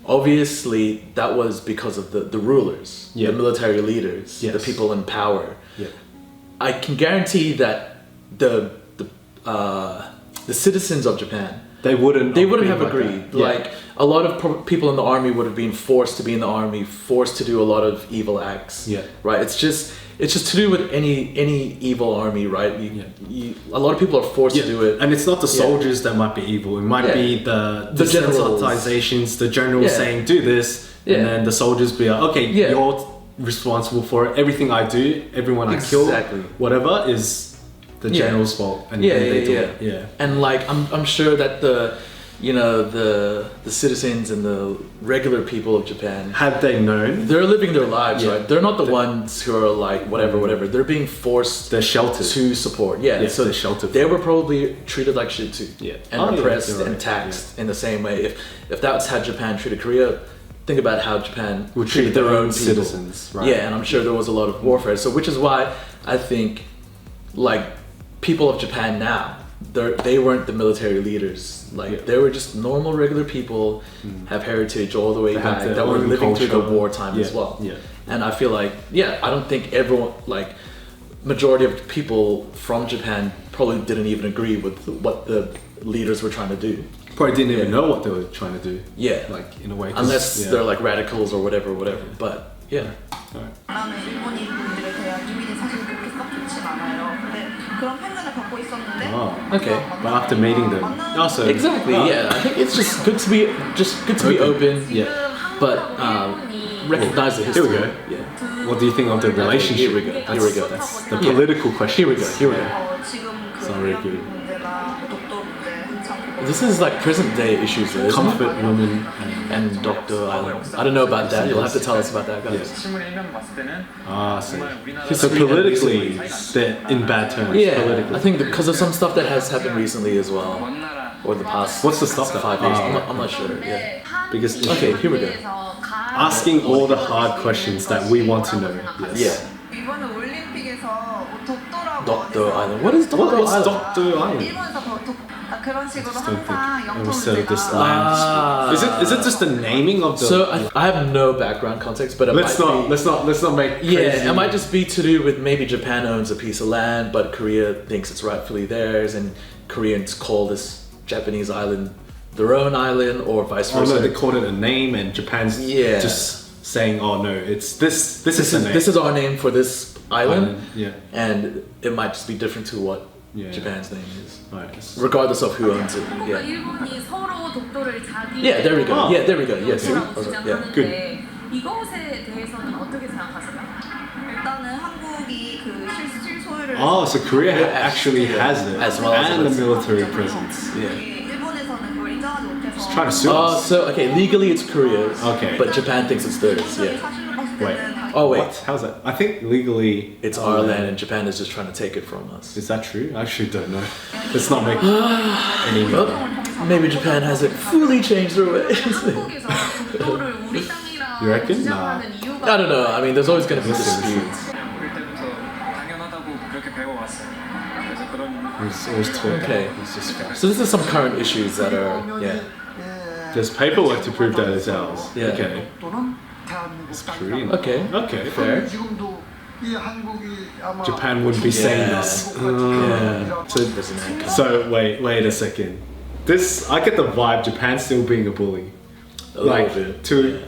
[SPEAKER 1] Obviously, that was because of the rulers, the military leaders, the people in power.
[SPEAKER 2] Yeah.
[SPEAKER 1] I can guarantee that the citizens of Japan, they wouldn't have agreed. Like a lot of people in the army would have been forced to be in the army, forced to do a lot of evil acts.
[SPEAKER 2] Yeah.
[SPEAKER 1] Right. It's just to do with any evil army, right? A lot of people are forced to do it,
[SPEAKER 2] and it's not the soldiers that might be evil. It might be the
[SPEAKER 1] generals,
[SPEAKER 2] sensitizations, the generals saying do this, and then the soldiers be like, okay, you're responsible for it. Everything I do, everyone I kill, whatever is the general's fault, and they do it. Yeah.
[SPEAKER 1] And like I'm sure that the citizens and the regular people of Japan,
[SPEAKER 2] had they known,
[SPEAKER 1] they're living their lives, right? They're not the ones who are like whatever. They're being forced.
[SPEAKER 2] They're sheltered
[SPEAKER 1] to support. So
[SPEAKER 2] they're sheltered.
[SPEAKER 1] They were probably treated like shit too. And oppressed
[SPEAKER 2] right.
[SPEAKER 1] and taxed in the same way. If that's how Japan treated Korea, think about how Japan
[SPEAKER 2] would treat
[SPEAKER 1] their own
[SPEAKER 2] citizens.
[SPEAKER 1] People.
[SPEAKER 2] Right.
[SPEAKER 1] And I'm sure there was a lot of warfare. So which is why I think like people of Japan now, they weren't the military leaders. Like they were just normal, regular people, have heritage all the way back that were living through the wartime as well. And I feel like, I don't think everyone, like majority of people from Japan probably didn't even agree with what the leaders were trying to do.
[SPEAKER 2] Probably didn't even know what they were trying to do. Like in a way.
[SPEAKER 1] Unless they're like radicals or whatever. But
[SPEAKER 4] 나는 일본인 분들에 대한 이미지 사실 그렇게 썩 좋진 않아요. 근데 그런 편견을 갖고 있었는데.
[SPEAKER 1] Okay.
[SPEAKER 2] But after meeting them, also
[SPEAKER 1] exactly. I think it's just good to be open. But recognize the history.
[SPEAKER 2] Here we go. What do you think of the relationship?
[SPEAKER 1] Here we go.
[SPEAKER 2] That's the political question.
[SPEAKER 1] Here we go.
[SPEAKER 4] 지금 그
[SPEAKER 2] Sorry, good.
[SPEAKER 4] 문제가 독도 문제 한참
[SPEAKER 1] This is like present day issues, though, isn't
[SPEAKER 2] Comfort
[SPEAKER 1] it?
[SPEAKER 2] women
[SPEAKER 1] and Dr. Island. I don't know about that. You'll have to tell us about that, guys.
[SPEAKER 3] 신문 일면 봤을 때는
[SPEAKER 2] so
[SPEAKER 3] 정말 우리나라
[SPEAKER 2] so politically, they're in bad terms. Politically.
[SPEAKER 1] I think because of some stuff that has happened recently as well,
[SPEAKER 3] 먼 나라
[SPEAKER 1] or the past.
[SPEAKER 2] What's the stuff?
[SPEAKER 1] 5 years? I'm not sure.
[SPEAKER 2] Because
[SPEAKER 1] Okay, here we go.
[SPEAKER 2] asking all the hard questions that we want to know.
[SPEAKER 4] 이번에 올림픽에서 독도라고
[SPEAKER 1] Dr. Island. What is Dr.
[SPEAKER 2] What's
[SPEAKER 1] Island?
[SPEAKER 2] Dr. Island?
[SPEAKER 4] 일본에서 그런 식으로
[SPEAKER 2] Just don't think
[SPEAKER 4] 항상
[SPEAKER 2] it
[SPEAKER 4] 영토
[SPEAKER 2] was said of this
[SPEAKER 4] 문제가
[SPEAKER 2] land. Is it just the naming of the?
[SPEAKER 1] So I have no background context, but
[SPEAKER 2] let's not make crazy.
[SPEAKER 1] it might just be to do with maybe Japan owns a piece of land, but Korea thinks it's rightfully theirs, and Koreans call this Japanese island their own island, or vice versa.
[SPEAKER 2] Oh no, they called it a name, and Japan's just saying, "Oh no, it's this. This is
[SPEAKER 1] our name for this island."
[SPEAKER 2] Yeah,
[SPEAKER 1] and it might just be different to what Japan's name is,
[SPEAKER 2] right.
[SPEAKER 1] regardless of who owns it.
[SPEAKER 6] 일본이 서로 독도를 자기
[SPEAKER 1] There we go. There we go. Yes.
[SPEAKER 6] 주장하는데 이것에 대해서는 어떻게 생각하세요?
[SPEAKER 4] 일단은 한국이 그 실소 소유를
[SPEAKER 2] Oh, so Korea actually has it
[SPEAKER 1] As well as
[SPEAKER 2] and the
[SPEAKER 1] it is.
[SPEAKER 2] military presence.
[SPEAKER 1] Yeah.
[SPEAKER 4] 일본에서는 그걸 인정하지 못해서
[SPEAKER 2] Trying to sue us.
[SPEAKER 1] So okay, legally it's Korea's.
[SPEAKER 2] Okay.
[SPEAKER 1] But Japan thinks it's theirs.
[SPEAKER 4] 사실로
[SPEAKER 1] Yeah.
[SPEAKER 4] 봤을
[SPEAKER 2] Wait.
[SPEAKER 4] 때는 다
[SPEAKER 1] Oh wait,
[SPEAKER 2] What? How's that? I think legally
[SPEAKER 1] it's our land and Japan is just trying to take it from us.
[SPEAKER 2] Is that true? I actually don't know. Let's not make any.
[SPEAKER 1] Well, maybe Japan hasn't fully changed their ways.
[SPEAKER 6] 한국에서 독도를 우리 땅이라고
[SPEAKER 2] You reckon?
[SPEAKER 6] 주장하는 이유가
[SPEAKER 1] I don't know. I mean, there's always gonna be disputes.
[SPEAKER 3] 어릴 때부터 당연하다고 그렇게 배워왔어요. 그래서 그런
[SPEAKER 2] It's always taught.
[SPEAKER 1] Okay.
[SPEAKER 2] It's just
[SPEAKER 1] So this is some current issues that are yeah.
[SPEAKER 2] There's paperwork to prove that it's ours.
[SPEAKER 1] Yeah.
[SPEAKER 2] Okay.
[SPEAKER 5] 또는 대한민국
[SPEAKER 2] Korean.
[SPEAKER 5] 땅이다.
[SPEAKER 1] Okay.
[SPEAKER 2] Okay.
[SPEAKER 1] Fair.
[SPEAKER 5] 지금도 이 한국이 아마
[SPEAKER 2] Japan wouldn't be saying
[SPEAKER 1] Yeah.
[SPEAKER 2] this.
[SPEAKER 5] Yeah.
[SPEAKER 2] So,
[SPEAKER 1] Doesn't happen.
[SPEAKER 2] so wait a second. This I get the vibe Japan's still being a bully.
[SPEAKER 1] A
[SPEAKER 2] Like
[SPEAKER 1] little bit.
[SPEAKER 2] to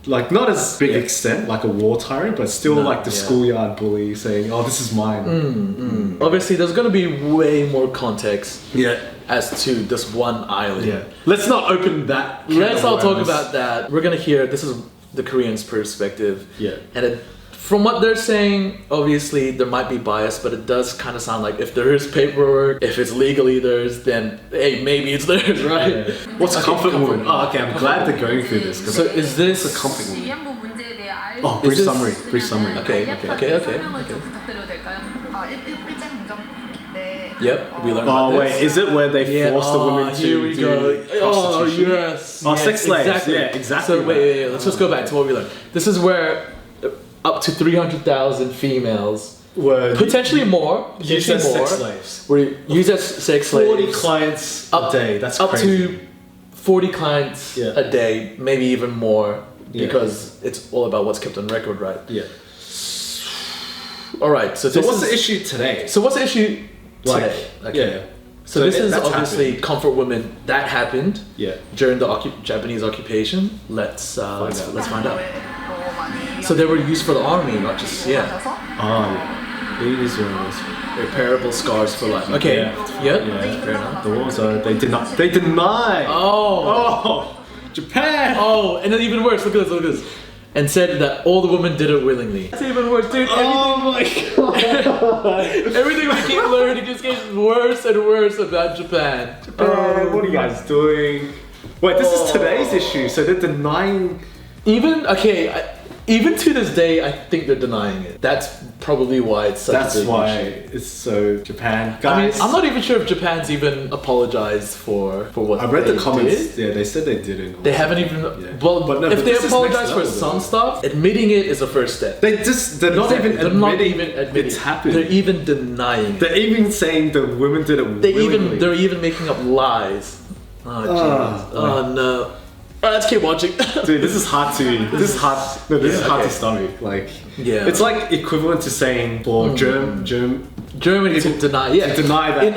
[SPEAKER 2] like not as big
[SPEAKER 1] Yeah.
[SPEAKER 2] extent like a war tyrant, but still
[SPEAKER 1] No,
[SPEAKER 2] like the
[SPEAKER 1] yeah.
[SPEAKER 2] schoolyard bully saying, "Oh, this is mine."
[SPEAKER 1] Obviously, there's gonna be way more context
[SPEAKER 2] Yeah.
[SPEAKER 1] as to this one island.
[SPEAKER 2] Yeah. Let's not open that. can
[SPEAKER 1] Let's
[SPEAKER 2] of
[SPEAKER 1] not talk
[SPEAKER 2] worms.
[SPEAKER 1] about that. We're gonna hear this is the Koreans' perspective.
[SPEAKER 2] Yeah.
[SPEAKER 1] And from what they're saying, obviously there might be bias, but it does kind of sound like if there is paperwork, if it's legally theirs, then hey, maybe it's theirs, right?
[SPEAKER 2] Yeah. What's
[SPEAKER 1] Okay,
[SPEAKER 2] comfort
[SPEAKER 1] comfort
[SPEAKER 2] woman? Oh, okay. I'm glad they're going through this. 'cause
[SPEAKER 1] So is this
[SPEAKER 2] it's a comfort woman.
[SPEAKER 6] 위안부 문제에 대해 알고
[SPEAKER 2] Oh, brief
[SPEAKER 1] Is this-
[SPEAKER 2] summary. Brief summary.
[SPEAKER 1] Okay, okay.
[SPEAKER 6] 설명을 좀 부탁드려도 될까요?
[SPEAKER 4] 아, 일제 강점 때
[SPEAKER 1] Yep, we learned
[SPEAKER 2] Oh
[SPEAKER 1] about
[SPEAKER 2] wait,
[SPEAKER 1] this.
[SPEAKER 2] is it where they
[SPEAKER 1] Yeah,
[SPEAKER 2] force the women to
[SPEAKER 1] here we
[SPEAKER 2] do
[SPEAKER 1] go. Oh
[SPEAKER 2] prostitution?
[SPEAKER 1] yes.
[SPEAKER 2] Oh,
[SPEAKER 1] yes,
[SPEAKER 2] sex slaves.
[SPEAKER 1] Exactly.
[SPEAKER 2] Yeah, exactly.
[SPEAKER 1] So wait. Let's just go back to what we learned. This is where up to 300,000 females,
[SPEAKER 2] Were
[SPEAKER 1] potentially more,
[SPEAKER 2] used
[SPEAKER 1] potentially
[SPEAKER 2] as
[SPEAKER 1] more,
[SPEAKER 2] sex slaves.
[SPEAKER 1] were used as sex
[SPEAKER 2] 40
[SPEAKER 1] slaves.
[SPEAKER 2] clients a day. That's
[SPEAKER 1] up
[SPEAKER 2] crazy.
[SPEAKER 1] to 40 clients
[SPEAKER 2] Yeah.
[SPEAKER 1] a day, maybe even more,
[SPEAKER 2] Yeah.
[SPEAKER 1] because it's all about what's kept on record, right?
[SPEAKER 2] Yeah.
[SPEAKER 1] All right. So
[SPEAKER 2] So
[SPEAKER 1] this
[SPEAKER 2] what's
[SPEAKER 1] is,
[SPEAKER 2] the issue today?
[SPEAKER 1] So what's the issue
[SPEAKER 2] Like,
[SPEAKER 1] today? Okay.
[SPEAKER 2] yeah.
[SPEAKER 1] So this is
[SPEAKER 2] that's
[SPEAKER 1] obviously
[SPEAKER 2] happened.
[SPEAKER 1] comfort women. That happened
[SPEAKER 2] Yeah.
[SPEAKER 1] during the Japanese occupation. Let's
[SPEAKER 2] out.
[SPEAKER 1] find out.
[SPEAKER 4] 또 많이
[SPEAKER 1] So they were used for the army, not just yeah.
[SPEAKER 4] 하셔서
[SPEAKER 2] Oh, yeah. It is what it is.
[SPEAKER 1] Repairable scars for life. Okay.
[SPEAKER 2] Yeah.
[SPEAKER 1] Yep.
[SPEAKER 2] Yeah.
[SPEAKER 1] Fair enough.
[SPEAKER 2] The wars are, they deny. They deny.
[SPEAKER 1] Oh.
[SPEAKER 2] Oh, Japan.
[SPEAKER 1] Oh, and then even worse. Look at this. Look at this. And said that all the women did it willingly. That's even worse, dude.
[SPEAKER 2] Oh my god.
[SPEAKER 1] Everything we keep learning just gets worse and worse about Japan.
[SPEAKER 2] What are you guys doing? Wait, this is today's issue, so they're denying.
[SPEAKER 1] Even even to this day, I think they're denying it. That's probably why it's such
[SPEAKER 2] That's
[SPEAKER 1] a big
[SPEAKER 2] why
[SPEAKER 1] issue.
[SPEAKER 2] it's so Japan.
[SPEAKER 1] I mean,
[SPEAKER 2] Guys,
[SPEAKER 1] I'm not even sure if Japan's even apologized for what
[SPEAKER 2] I read
[SPEAKER 1] they
[SPEAKER 2] the comments.
[SPEAKER 1] did.
[SPEAKER 2] Yeah, they said they didn't.
[SPEAKER 1] They haven't even.
[SPEAKER 2] Yeah.
[SPEAKER 1] Well,
[SPEAKER 2] But no,
[SPEAKER 1] if
[SPEAKER 2] but
[SPEAKER 1] they
[SPEAKER 2] this is
[SPEAKER 1] apologize
[SPEAKER 2] next
[SPEAKER 1] for
[SPEAKER 2] level,
[SPEAKER 1] some
[SPEAKER 2] though.
[SPEAKER 1] stuff, admitting it is the first step.
[SPEAKER 2] They're not even
[SPEAKER 1] They're
[SPEAKER 2] admitting,
[SPEAKER 1] not even admitting
[SPEAKER 2] it's happened.
[SPEAKER 1] They're even denying it.
[SPEAKER 2] They're even saying the women did it willingly.
[SPEAKER 1] They're even making up lies. Oh jeez. Oh no. Let's keep watching.
[SPEAKER 2] Dude, this is hard to. This is hard. No, this is hard to stomach. Like,
[SPEAKER 1] Yeah.
[SPEAKER 2] it's like equivalent to saying for
[SPEAKER 1] Germany to deny. Yeah.
[SPEAKER 2] to deny that.
[SPEAKER 1] In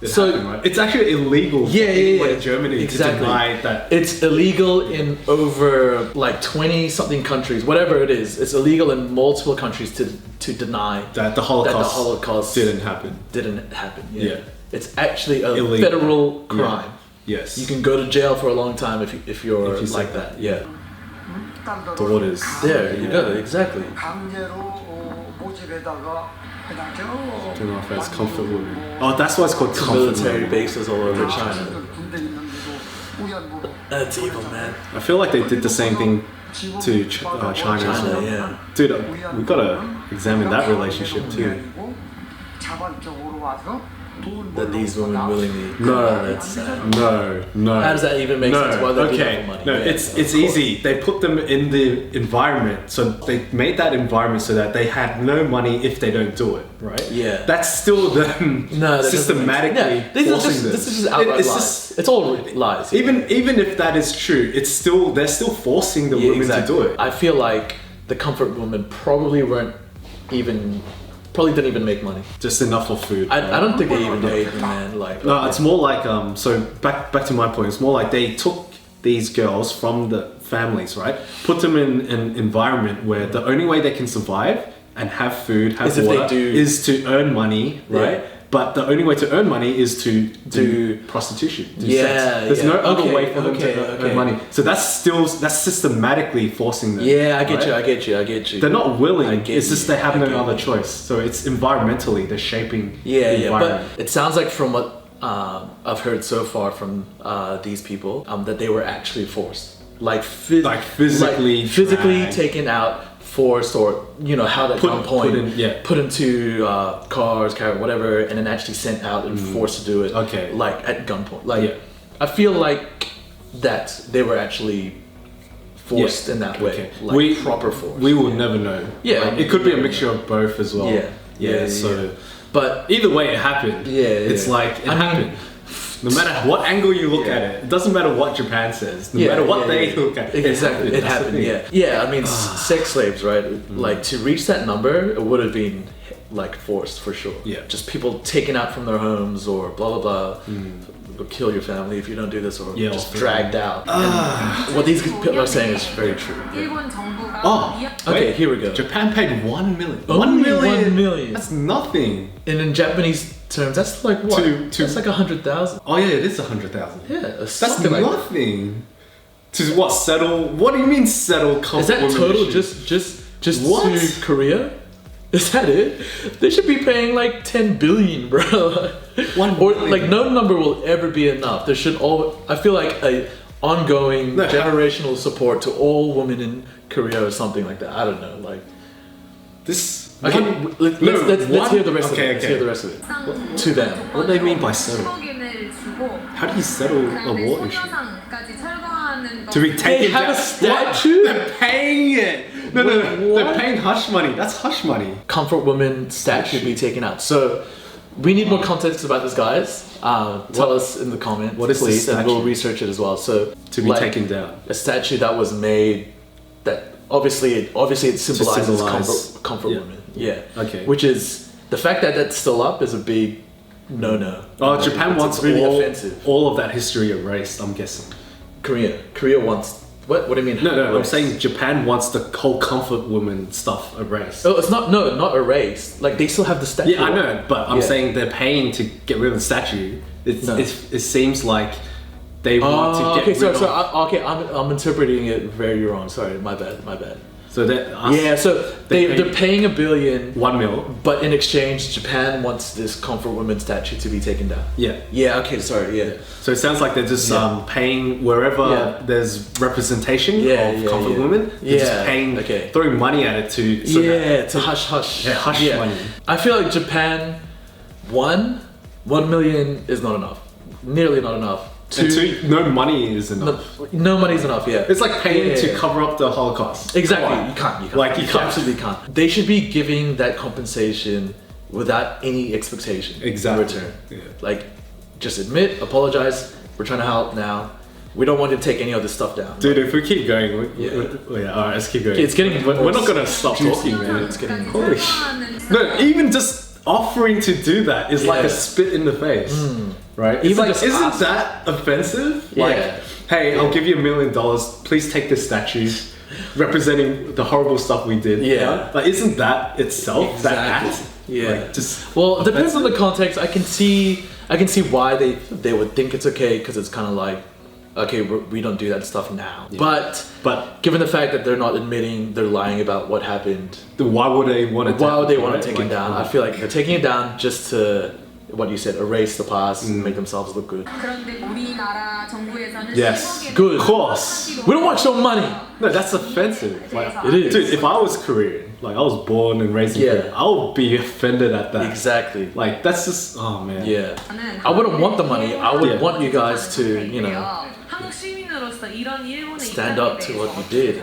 [SPEAKER 2] it
[SPEAKER 1] so
[SPEAKER 2] happened, right? It's actually illegal.
[SPEAKER 1] Yeah,
[SPEAKER 2] for
[SPEAKER 1] yeah,
[SPEAKER 2] anyone
[SPEAKER 1] yeah.
[SPEAKER 2] in Germany
[SPEAKER 1] Exactly.
[SPEAKER 2] to deny that.
[SPEAKER 1] it's illegal in over like 20 something countries, whatever it is. It's illegal in multiple countries to deny
[SPEAKER 2] That the Holocaust,
[SPEAKER 1] that the Holocaust
[SPEAKER 2] didn't happen.
[SPEAKER 1] Didn't happen. Yeah.
[SPEAKER 2] Yeah.
[SPEAKER 1] It's actually a
[SPEAKER 2] Illegal.
[SPEAKER 1] federal crime.
[SPEAKER 2] Yes.
[SPEAKER 1] You can go to jail for a long time if you're
[SPEAKER 2] If you say
[SPEAKER 1] like that. Yeah.
[SPEAKER 5] 딸들을
[SPEAKER 2] The waters.
[SPEAKER 1] There you go. Exactly.
[SPEAKER 5] 강제로 모집에다가 그냥
[SPEAKER 2] Do not offense, comfort women. Oh, that's why it's called comfort
[SPEAKER 1] Military
[SPEAKER 2] women.
[SPEAKER 1] bases all over China.
[SPEAKER 5] 군대 있는데도 우연부로
[SPEAKER 1] That's evil, man.
[SPEAKER 2] I feel like they did the same thing to China.
[SPEAKER 1] China, yeah.
[SPEAKER 2] Dude, we gotta examine that relationship too.
[SPEAKER 5] 자발적으로 와서
[SPEAKER 1] That these women willingly.
[SPEAKER 2] No,
[SPEAKER 1] that's sad.
[SPEAKER 2] No.
[SPEAKER 1] How does that even make sense? Why they're doing it for money?
[SPEAKER 2] No,
[SPEAKER 1] Yeah,
[SPEAKER 2] it's
[SPEAKER 1] of
[SPEAKER 2] easy. They put them in the environment, so they made that environment so that they had no money if they don't do it, right?
[SPEAKER 1] Yeah.
[SPEAKER 2] That's still them
[SPEAKER 1] No, that
[SPEAKER 2] systematically
[SPEAKER 1] doesn't make sense. Yeah,
[SPEAKER 2] forcing
[SPEAKER 1] this is just outright
[SPEAKER 2] it's
[SPEAKER 1] lies.
[SPEAKER 2] just-
[SPEAKER 1] It's all lies.
[SPEAKER 2] even if that is true, it's still they're still forcing the
[SPEAKER 1] Yeah,
[SPEAKER 2] women
[SPEAKER 1] exactly.
[SPEAKER 2] to do it.
[SPEAKER 1] I feel like the comfort women probably didn't even make money.
[SPEAKER 2] Just enough for food.
[SPEAKER 1] I don't think they even paid them, man. Like
[SPEAKER 2] No, it's more like so back to my point. It's more like they took these girls from the families, right? Put them in an environment where the only way they can survive and have food, have
[SPEAKER 1] Is if they
[SPEAKER 2] water,
[SPEAKER 1] do-
[SPEAKER 2] is to earn money, right? But the only way to earn money is to do prostitution. Do sex. There's no other way for them to earn money. So that's systematically forcing them.
[SPEAKER 1] Yeah, I get you.
[SPEAKER 2] They're not willing. It's just they have no other choice. So it's environmentally they're shaping the environment.
[SPEAKER 1] But it sounds like from what I've heard so far from these people that they were actually forced, physically taken out, forced, or held at gunpoint, put into cars, car, whatever, and then actually sent out and forced to do it. Like at gunpoint. I feel like that they were actually forced in that way, proper force.
[SPEAKER 2] We will never know. It could be a mixture of both as well. But
[SPEAKER 1] either
[SPEAKER 2] way, it happened. It's like it happened. No matter what angle you look at it doesn't matter what Japan says. No matter what they look at it.
[SPEAKER 1] Exactly, it happened. I mean, sex slaves, right? Like to reach that number, it would have been like forced for sure. Just people taken out from their homes or blah blah blah. Or kill your family if you don't do this, or just dragged out. And what these people are saying is very true. Okay, here we go.
[SPEAKER 2] Japan paid 1 million.
[SPEAKER 1] Only 1 million.
[SPEAKER 2] That's nothing.
[SPEAKER 1] And in Japanese terms, that's like what? That's like 100,000.
[SPEAKER 2] Oh yeah, it is 100,000.
[SPEAKER 1] Yeah,
[SPEAKER 2] that's nothing. To what, settle? What do you mean settle?
[SPEAKER 1] Is that total issues? just to Korea? Is that it? They should be paying like 10 billion, bro. Or like no number will ever be enough. There should I feel like a ongoing generational support to all women in Korea or something like that. I don't know, like this. Let's hear the rest of it. Let's hear the rest of it. To them.
[SPEAKER 2] What do they mean by settle? How do you settle a war issue? To be taken
[SPEAKER 1] They have a statue?
[SPEAKER 2] What? They're paying it. No. They're paying hush money. That's hush money.
[SPEAKER 1] Comfort woman statue be taken out. So we need more context about this, guys. Tell us in the comment, please, and we'll research it as well. So
[SPEAKER 2] to be taken down.
[SPEAKER 1] A statue that was made that obviously it symbolizes comfort women. Yeah.
[SPEAKER 2] Okay.
[SPEAKER 1] Which is the fact that that's still up is a big no.
[SPEAKER 2] Oh, Japan wants
[SPEAKER 1] really offensive.
[SPEAKER 2] All of that history erased. I'm guessing.
[SPEAKER 1] Korea wants. What do you mean?
[SPEAKER 2] No. I'm saying Japan wants the whole comfort woman stuff erased.
[SPEAKER 1] Oh, it's not erased. Like they still have the statue.
[SPEAKER 2] Yeah, I know, but I'm saying they're paying to get rid of the statue. It seems like they want to get rid of.
[SPEAKER 1] I'm interpreting it very wrong. Sorry, my bad.
[SPEAKER 2] So
[SPEAKER 1] they're paying $1 billion,
[SPEAKER 2] 1 mil,
[SPEAKER 1] but in exchange, Japan wants this comfort woman statue to be taken down. Yeah. Okay. Sorry. Yeah.
[SPEAKER 2] So it sounds like they're just paying wherever there's representation of comfort women. They're just paying, throwing money at it to
[SPEAKER 1] hush.
[SPEAKER 2] Hush money.
[SPEAKER 1] I feel like Japan, 1 million is not enough. Nearly not enough.
[SPEAKER 2] Two, no money is enough.
[SPEAKER 1] No money is enough,
[SPEAKER 2] It's like paying to cover up the Holocaust.
[SPEAKER 1] Exactly. You can't.
[SPEAKER 2] Like, you can't.
[SPEAKER 1] Absolutely can't. They should be giving that compensation without any expectation in return. Like, just admit, apologize, we're trying to help now. We don't want to take any of this stuff down.
[SPEAKER 2] Dude, if we keep going, alright, let's keep going.
[SPEAKER 1] It's getting
[SPEAKER 2] we're not gonna stop talking, man.
[SPEAKER 1] It's getting
[SPEAKER 2] holy shit. No, even just offering to do that is like a spit in the face. Right? Even like, isn't that offensive? Like, hey, I'll give you $1 million. Please take this statue representing the horrible stuff we did. Like, isn't that itself that act? Like, just
[SPEAKER 1] it depends on the context. I can see why they would think it's okay, because it's kind of like, okay, we don't do that stuff now. But given the fact that they're not admitting, they're lying about what happened.
[SPEAKER 2] Why would they want to
[SPEAKER 1] take it down? I feel like they're taking it down just to, what you said, erase the past and make themselves look good.
[SPEAKER 6] Yes,
[SPEAKER 1] good.
[SPEAKER 2] Of course.
[SPEAKER 1] We don't want your money.
[SPEAKER 2] No, that's offensive. Like,
[SPEAKER 1] it is.
[SPEAKER 2] Dude, if I was Korean, like I was born and raised in Korea, I would be offended at that.
[SPEAKER 1] Exactly.
[SPEAKER 2] Like, that's just, oh man.
[SPEAKER 1] Yeah. I wouldn't want the money. I would want you guys to, stand up to what you did.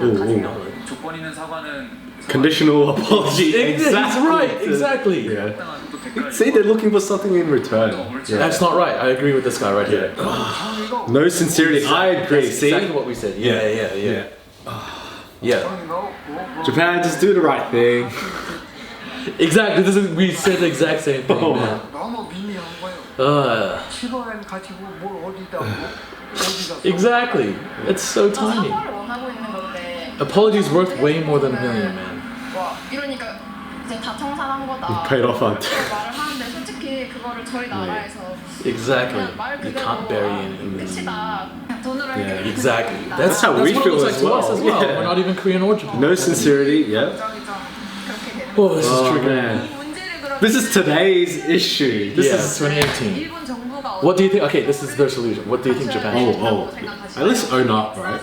[SPEAKER 2] Conditional apology.
[SPEAKER 1] Exactly.
[SPEAKER 2] See, they're looking for something in return.
[SPEAKER 1] That's not right. I agree with this guy right here.
[SPEAKER 2] No sincerity. I agree.
[SPEAKER 1] That's
[SPEAKER 2] See?
[SPEAKER 1] exactly what we said. Yeah.
[SPEAKER 2] Japan, just do the right thing.
[SPEAKER 1] Exactly. We said the exact same thing.
[SPEAKER 5] 너무 미미한 거예요. 7월 가지고 뭘 어디다
[SPEAKER 1] Exactly. It's so tiny. Apology is worth way more than $1 million, man.
[SPEAKER 4] 이제 다 청산한 거다.
[SPEAKER 2] Paid off on.
[SPEAKER 4] 말을 하는데 솔직히 그거를 저희 나라에서
[SPEAKER 1] Exactly.
[SPEAKER 4] 그냥 말
[SPEAKER 1] You
[SPEAKER 4] 그대로
[SPEAKER 1] can't bury it.
[SPEAKER 4] 끝이다. 그냥 돈으로 해결이
[SPEAKER 1] Exactly.
[SPEAKER 4] 된다.
[SPEAKER 1] That's
[SPEAKER 2] how we
[SPEAKER 1] what
[SPEAKER 2] feel
[SPEAKER 1] it looks
[SPEAKER 2] as
[SPEAKER 1] like to us
[SPEAKER 2] well.
[SPEAKER 1] as well.
[SPEAKER 2] Yeah.
[SPEAKER 1] We're not even Korean or Japan.
[SPEAKER 2] No sincerity, yeah.
[SPEAKER 4] 그렇게 되는
[SPEAKER 1] Oh, this is
[SPEAKER 2] Oh,
[SPEAKER 1] triggering.
[SPEAKER 2] man.
[SPEAKER 6] 이 문제를 그럼
[SPEAKER 2] This is today's issue. This
[SPEAKER 1] Yeah,
[SPEAKER 2] is
[SPEAKER 1] 2018.
[SPEAKER 6] 일본 정부가
[SPEAKER 1] What do you think? Okay, this is their solution. What do you think Japan should do?
[SPEAKER 2] Oh, at least own up, right?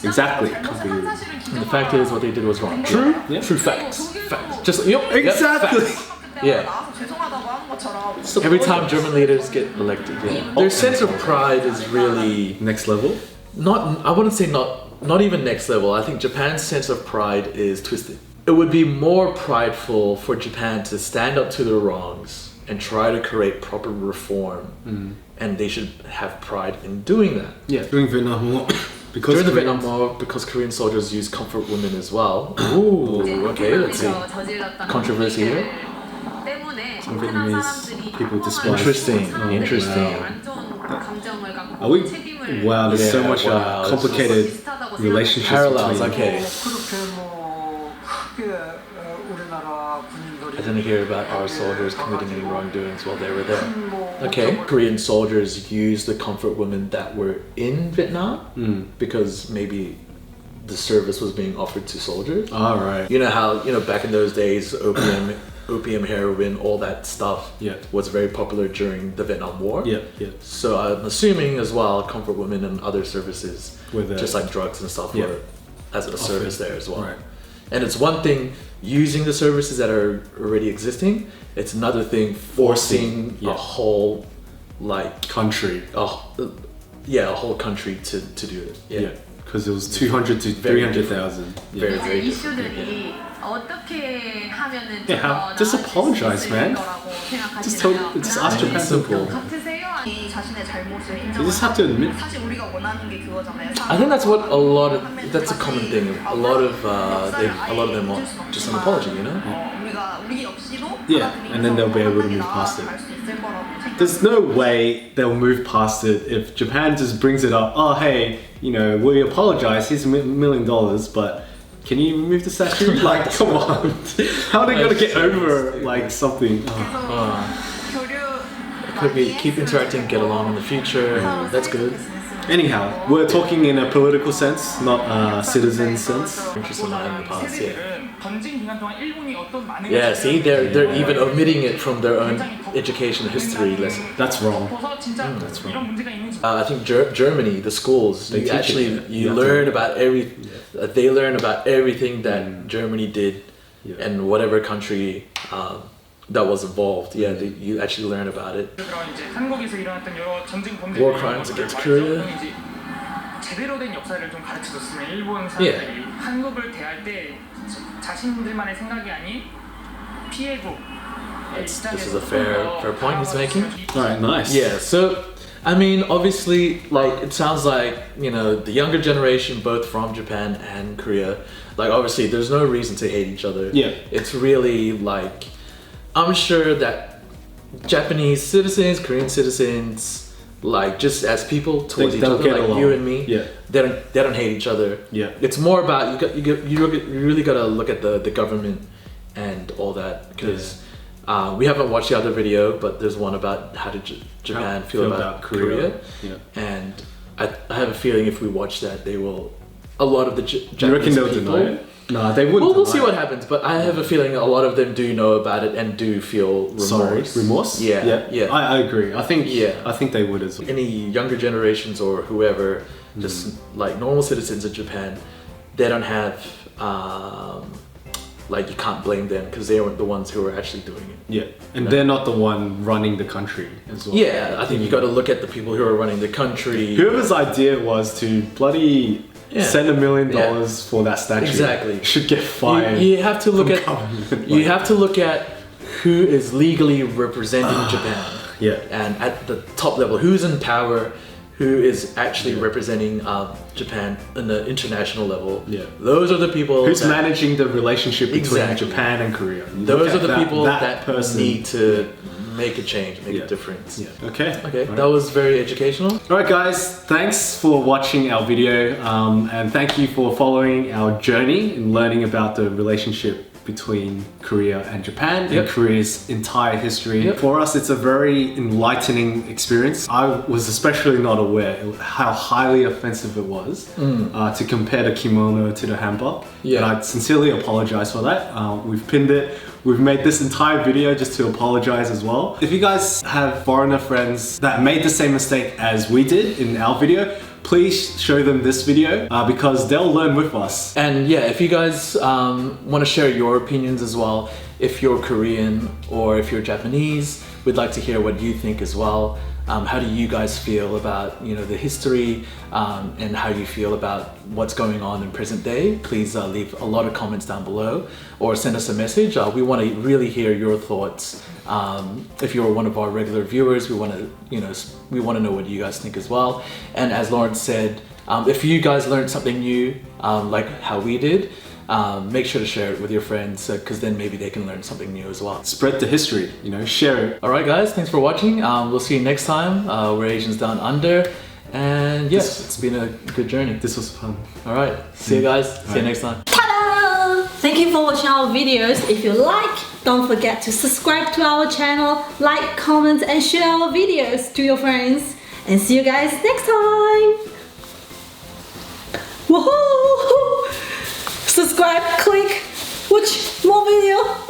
[SPEAKER 2] Exactly.
[SPEAKER 1] And the fact is, what they did was wrong.
[SPEAKER 2] True. Yeah.
[SPEAKER 1] True facts. Facts. Just yep.
[SPEAKER 2] Exactly.
[SPEAKER 1] Yep, facts. Yeah.
[SPEAKER 4] 죄송하다고 하는 것처럼
[SPEAKER 1] Every time German leaders get elected, their sense of pride is really
[SPEAKER 2] Next level.
[SPEAKER 1] not. I wouldn't say not even next level. I think Japan's sense of pride is twisted. It would be more prideful for Japan to stand up to their wrongs and try to create proper reform, and they should have pride in doing that.
[SPEAKER 2] Yeah. During Vietnam War. Because
[SPEAKER 1] During the
[SPEAKER 2] Koreans-
[SPEAKER 1] Vietnam War, because Korean soldiers use comfort women as well. Ooh, okay, let's see. Controversy here?
[SPEAKER 6] 때문에
[SPEAKER 2] Vietnamese people despise.
[SPEAKER 1] Interesting, interesting.
[SPEAKER 2] Are we? Wow, there's so
[SPEAKER 1] Yeah,
[SPEAKER 2] much
[SPEAKER 1] wow, this is-
[SPEAKER 2] complicated relationships
[SPEAKER 1] Parallels,
[SPEAKER 2] between.
[SPEAKER 1] okay.
[SPEAKER 5] 그렇게 뭐 크게 우리나라 군인들이
[SPEAKER 1] I didn't hear about our soldiers committing any wrongdoings while they were there.
[SPEAKER 5] 뭐
[SPEAKER 1] Okay, Korean soldiers used the comfort women that were in Vietnam because maybe the service was being offered to soldiers.
[SPEAKER 2] All right.
[SPEAKER 1] You know how, back in those days, opium, heroin, all that stuff
[SPEAKER 2] Yeah.
[SPEAKER 1] was very popular during the Vietnam War.
[SPEAKER 2] Yeah, yeah.
[SPEAKER 1] So I'm assuming as well, comfort women and other services,
[SPEAKER 2] Were there.
[SPEAKER 1] just like drugs and stuff,
[SPEAKER 2] Yeah.
[SPEAKER 1] were as a service there as well.
[SPEAKER 2] Right.
[SPEAKER 1] And it's one thing using the services that are already existing. It's another thing forcing
[SPEAKER 2] Yeah.
[SPEAKER 1] a whole, like,
[SPEAKER 2] Country.
[SPEAKER 1] a whole country to do it.
[SPEAKER 2] Yeah. Because it was 200 to
[SPEAKER 1] Very
[SPEAKER 2] 300,000. Yeah.
[SPEAKER 1] Very, very different.
[SPEAKER 6] 이슈들이 어떻게 하면은
[SPEAKER 2] Yeah,
[SPEAKER 6] 더
[SPEAKER 2] just
[SPEAKER 6] 나아질
[SPEAKER 2] apologize,
[SPEAKER 6] 수
[SPEAKER 2] man.
[SPEAKER 6] 있을 거라고
[SPEAKER 2] Just tell,
[SPEAKER 6] 생각하시나요?
[SPEAKER 2] just ask Japan.
[SPEAKER 1] Simple.
[SPEAKER 6] 같으세요?
[SPEAKER 4] 이 자신의 잘못을
[SPEAKER 2] You just have to admit.
[SPEAKER 4] 사실 우리가 원하는 게 그거잖아요.
[SPEAKER 1] I think that's what that's a common thing. A lot of them want just an apology, you know?
[SPEAKER 4] 우리 없이도
[SPEAKER 2] Yeah, and then they'll be able to move past it. There's no way they'll move past it if Japan just brings it up. Oh, hey, we apologize. Here's $1 million, but can you remove the statue? Like, come on. How are they gonna get over like something?
[SPEAKER 1] Could be keep interacting, get along in the future. That's good.
[SPEAKER 2] Anyhow, we're talking in a political sense, not a citizen sense.
[SPEAKER 1] Interesting in the past, yeah.
[SPEAKER 3] 전쟁 기간 동안 일본이 어떤 많은
[SPEAKER 1] Yeah, see, they're even omitting it from their own education history lesson.
[SPEAKER 2] That's wrong.
[SPEAKER 3] 보서 진짜
[SPEAKER 2] that's wrong.
[SPEAKER 3] 이런 문제가 있는지
[SPEAKER 1] I think Germany, the schools,
[SPEAKER 2] They
[SPEAKER 1] you
[SPEAKER 2] teach
[SPEAKER 1] actually
[SPEAKER 2] it, yeah.
[SPEAKER 1] you
[SPEAKER 2] You have
[SPEAKER 1] learn
[SPEAKER 2] to-
[SPEAKER 1] about they learn about everything that Germany did
[SPEAKER 2] Yeah.
[SPEAKER 1] and whatever country that was involved. Yeah, you actually learn about it.
[SPEAKER 3] 그런 이제 한국에서 일어났던 여러 전쟁 범죄
[SPEAKER 1] War crimes against Korea.
[SPEAKER 3] 제대로 된 역사를 좀 가르쳐줬으면 일본 사람들이 한국을 대할 때 자신들만의 생각이 아닌 피해국
[SPEAKER 1] This is a fair point he's making.
[SPEAKER 2] Alright, nice.
[SPEAKER 1] Yeah, so I mean, obviously, like it sounds like the younger generation, both from Japan and Korea, like obviously, there's no reason to hate each other.
[SPEAKER 2] Yeah.
[SPEAKER 1] It's really like I'm sure that Japanese citizens, Korean citizens, like just as people towards each
[SPEAKER 2] they'll
[SPEAKER 1] other,
[SPEAKER 2] get
[SPEAKER 1] like
[SPEAKER 2] along.
[SPEAKER 1] you and me,
[SPEAKER 2] Yeah.
[SPEAKER 1] they don't hate each other.
[SPEAKER 2] Yeah.
[SPEAKER 1] It's more about you really gotta look at the government and all that because. We haven't watched the other video, but there's one about how did Japan feel about Korea.
[SPEAKER 2] Yeah.
[SPEAKER 1] And I have a feeling if we watch that, they will. A lot of the
[SPEAKER 2] Do you reckon
[SPEAKER 1] Japanese
[SPEAKER 2] they'll
[SPEAKER 1] people.
[SPEAKER 2] deny it? No, they wouldn't.
[SPEAKER 1] Well, we'll
[SPEAKER 2] deny
[SPEAKER 1] see
[SPEAKER 2] it.
[SPEAKER 1] what happens, but I have a feeling a lot of them do know about it and do feel remorse.
[SPEAKER 2] Sorry, remorse?
[SPEAKER 1] Yeah.
[SPEAKER 2] I agree. I think
[SPEAKER 1] Yeah.
[SPEAKER 2] I think they would as well.
[SPEAKER 1] Any younger generations or whoever, just like normal citizens of Japan, they don't have. Like you can't blame them because they weren't the ones who were actually doing it.
[SPEAKER 2] Yeah. And they're not the one running the country as well.
[SPEAKER 1] Yeah, I think you got to look at the people who are running the country.
[SPEAKER 2] Whoever's idea was to bloody send $1 million for that statue.
[SPEAKER 1] Exactly.
[SPEAKER 2] Should get fired.
[SPEAKER 1] You have to look
[SPEAKER 2] from
[SPEAKER 1] at
[SPEAKER 2] government,
[SPEAKER 1] you
[SPEAKER 2] like-
[SPEAKER 1] have to look at who is legally representing Japan.
[SPEAKER 2] Yeah.
[SPEAKER 1] And at the top level, who's in power, who is actually representing Japan on the international level.
[SPEAKER 2] Yeah.
[SPEAKER 1] Those are the people
[SPEAKER 2] Who's
[SPEAKER 1] that,
[SPEAKER 2] managing the relationship between
[SPEAKER 1] Exactly.
[SPEAKER 2] Japan and Korea? You
[SPEAKER 1] those
[SPEAKER 2] look
[SPEAKER 1] are
[SPEAKER 2] at
[SPEAKER 1] the people that
[SPEAKER 2] person.
[SPEAKER 1] need to make a change, make
[SPEAKER 2] Yeah.
[SPEAKER 1] a difference.
[SPEAKER 2] Yeah. Okay.
[SPEAKER 1] Okay,
[SPEAKER 2] All right.
[SPEAKER 1] that was very educational.
[SPEAKER 2] Alright guys, thanks for watching our video and thank you for following our journey in learning about the relationship between Korea and Japan and Korea's entire history. For us, it's a very enlightening experience. I was especially not aware how highly offensive it was to compare the kimono to the hanbok. And I sincerely apologize for that. We've pinned it. We've made this entire video just to apologize as well. If you guys have foreigner friends that made the same mistake as we did in our video, please show them this video because they'll learn with us.
[SPEAKER 1] And yeah, if you guys want to share your opinions as well, if you're Korean or if you're Japanese, we'd like to hear what you think as well. How do you guys feel about the history and how you feel about what's going on in present day? Please leave a lot of comments down below or send us a message. We want to really hear your thoughts. If you're one of our regular viewers, we want to know what you guys think as well. And as Lawrence said, if you guys learned something new, like how we did, make sure to share it with your friends because then maybe they can learn something new as well.
[SPEAKER 2] Spread the history, share it.
[SPEAKER 1] Alright guys, thanks for watching. We'll see you next time. We're Asians Down Under. And yes, it's been a good journey.
[SPEAKER 2] This was fun.
[SPEAKER 1] Alright, see you guys. See you next time.
[SPEAKER 7] Ta-da! Thank you for watching our videos. If you like, don't forget to subscribe to our channel, like, comment and share our videos to your friends. And see you guys next time. Woohoo! Subscribe, click, watch more video.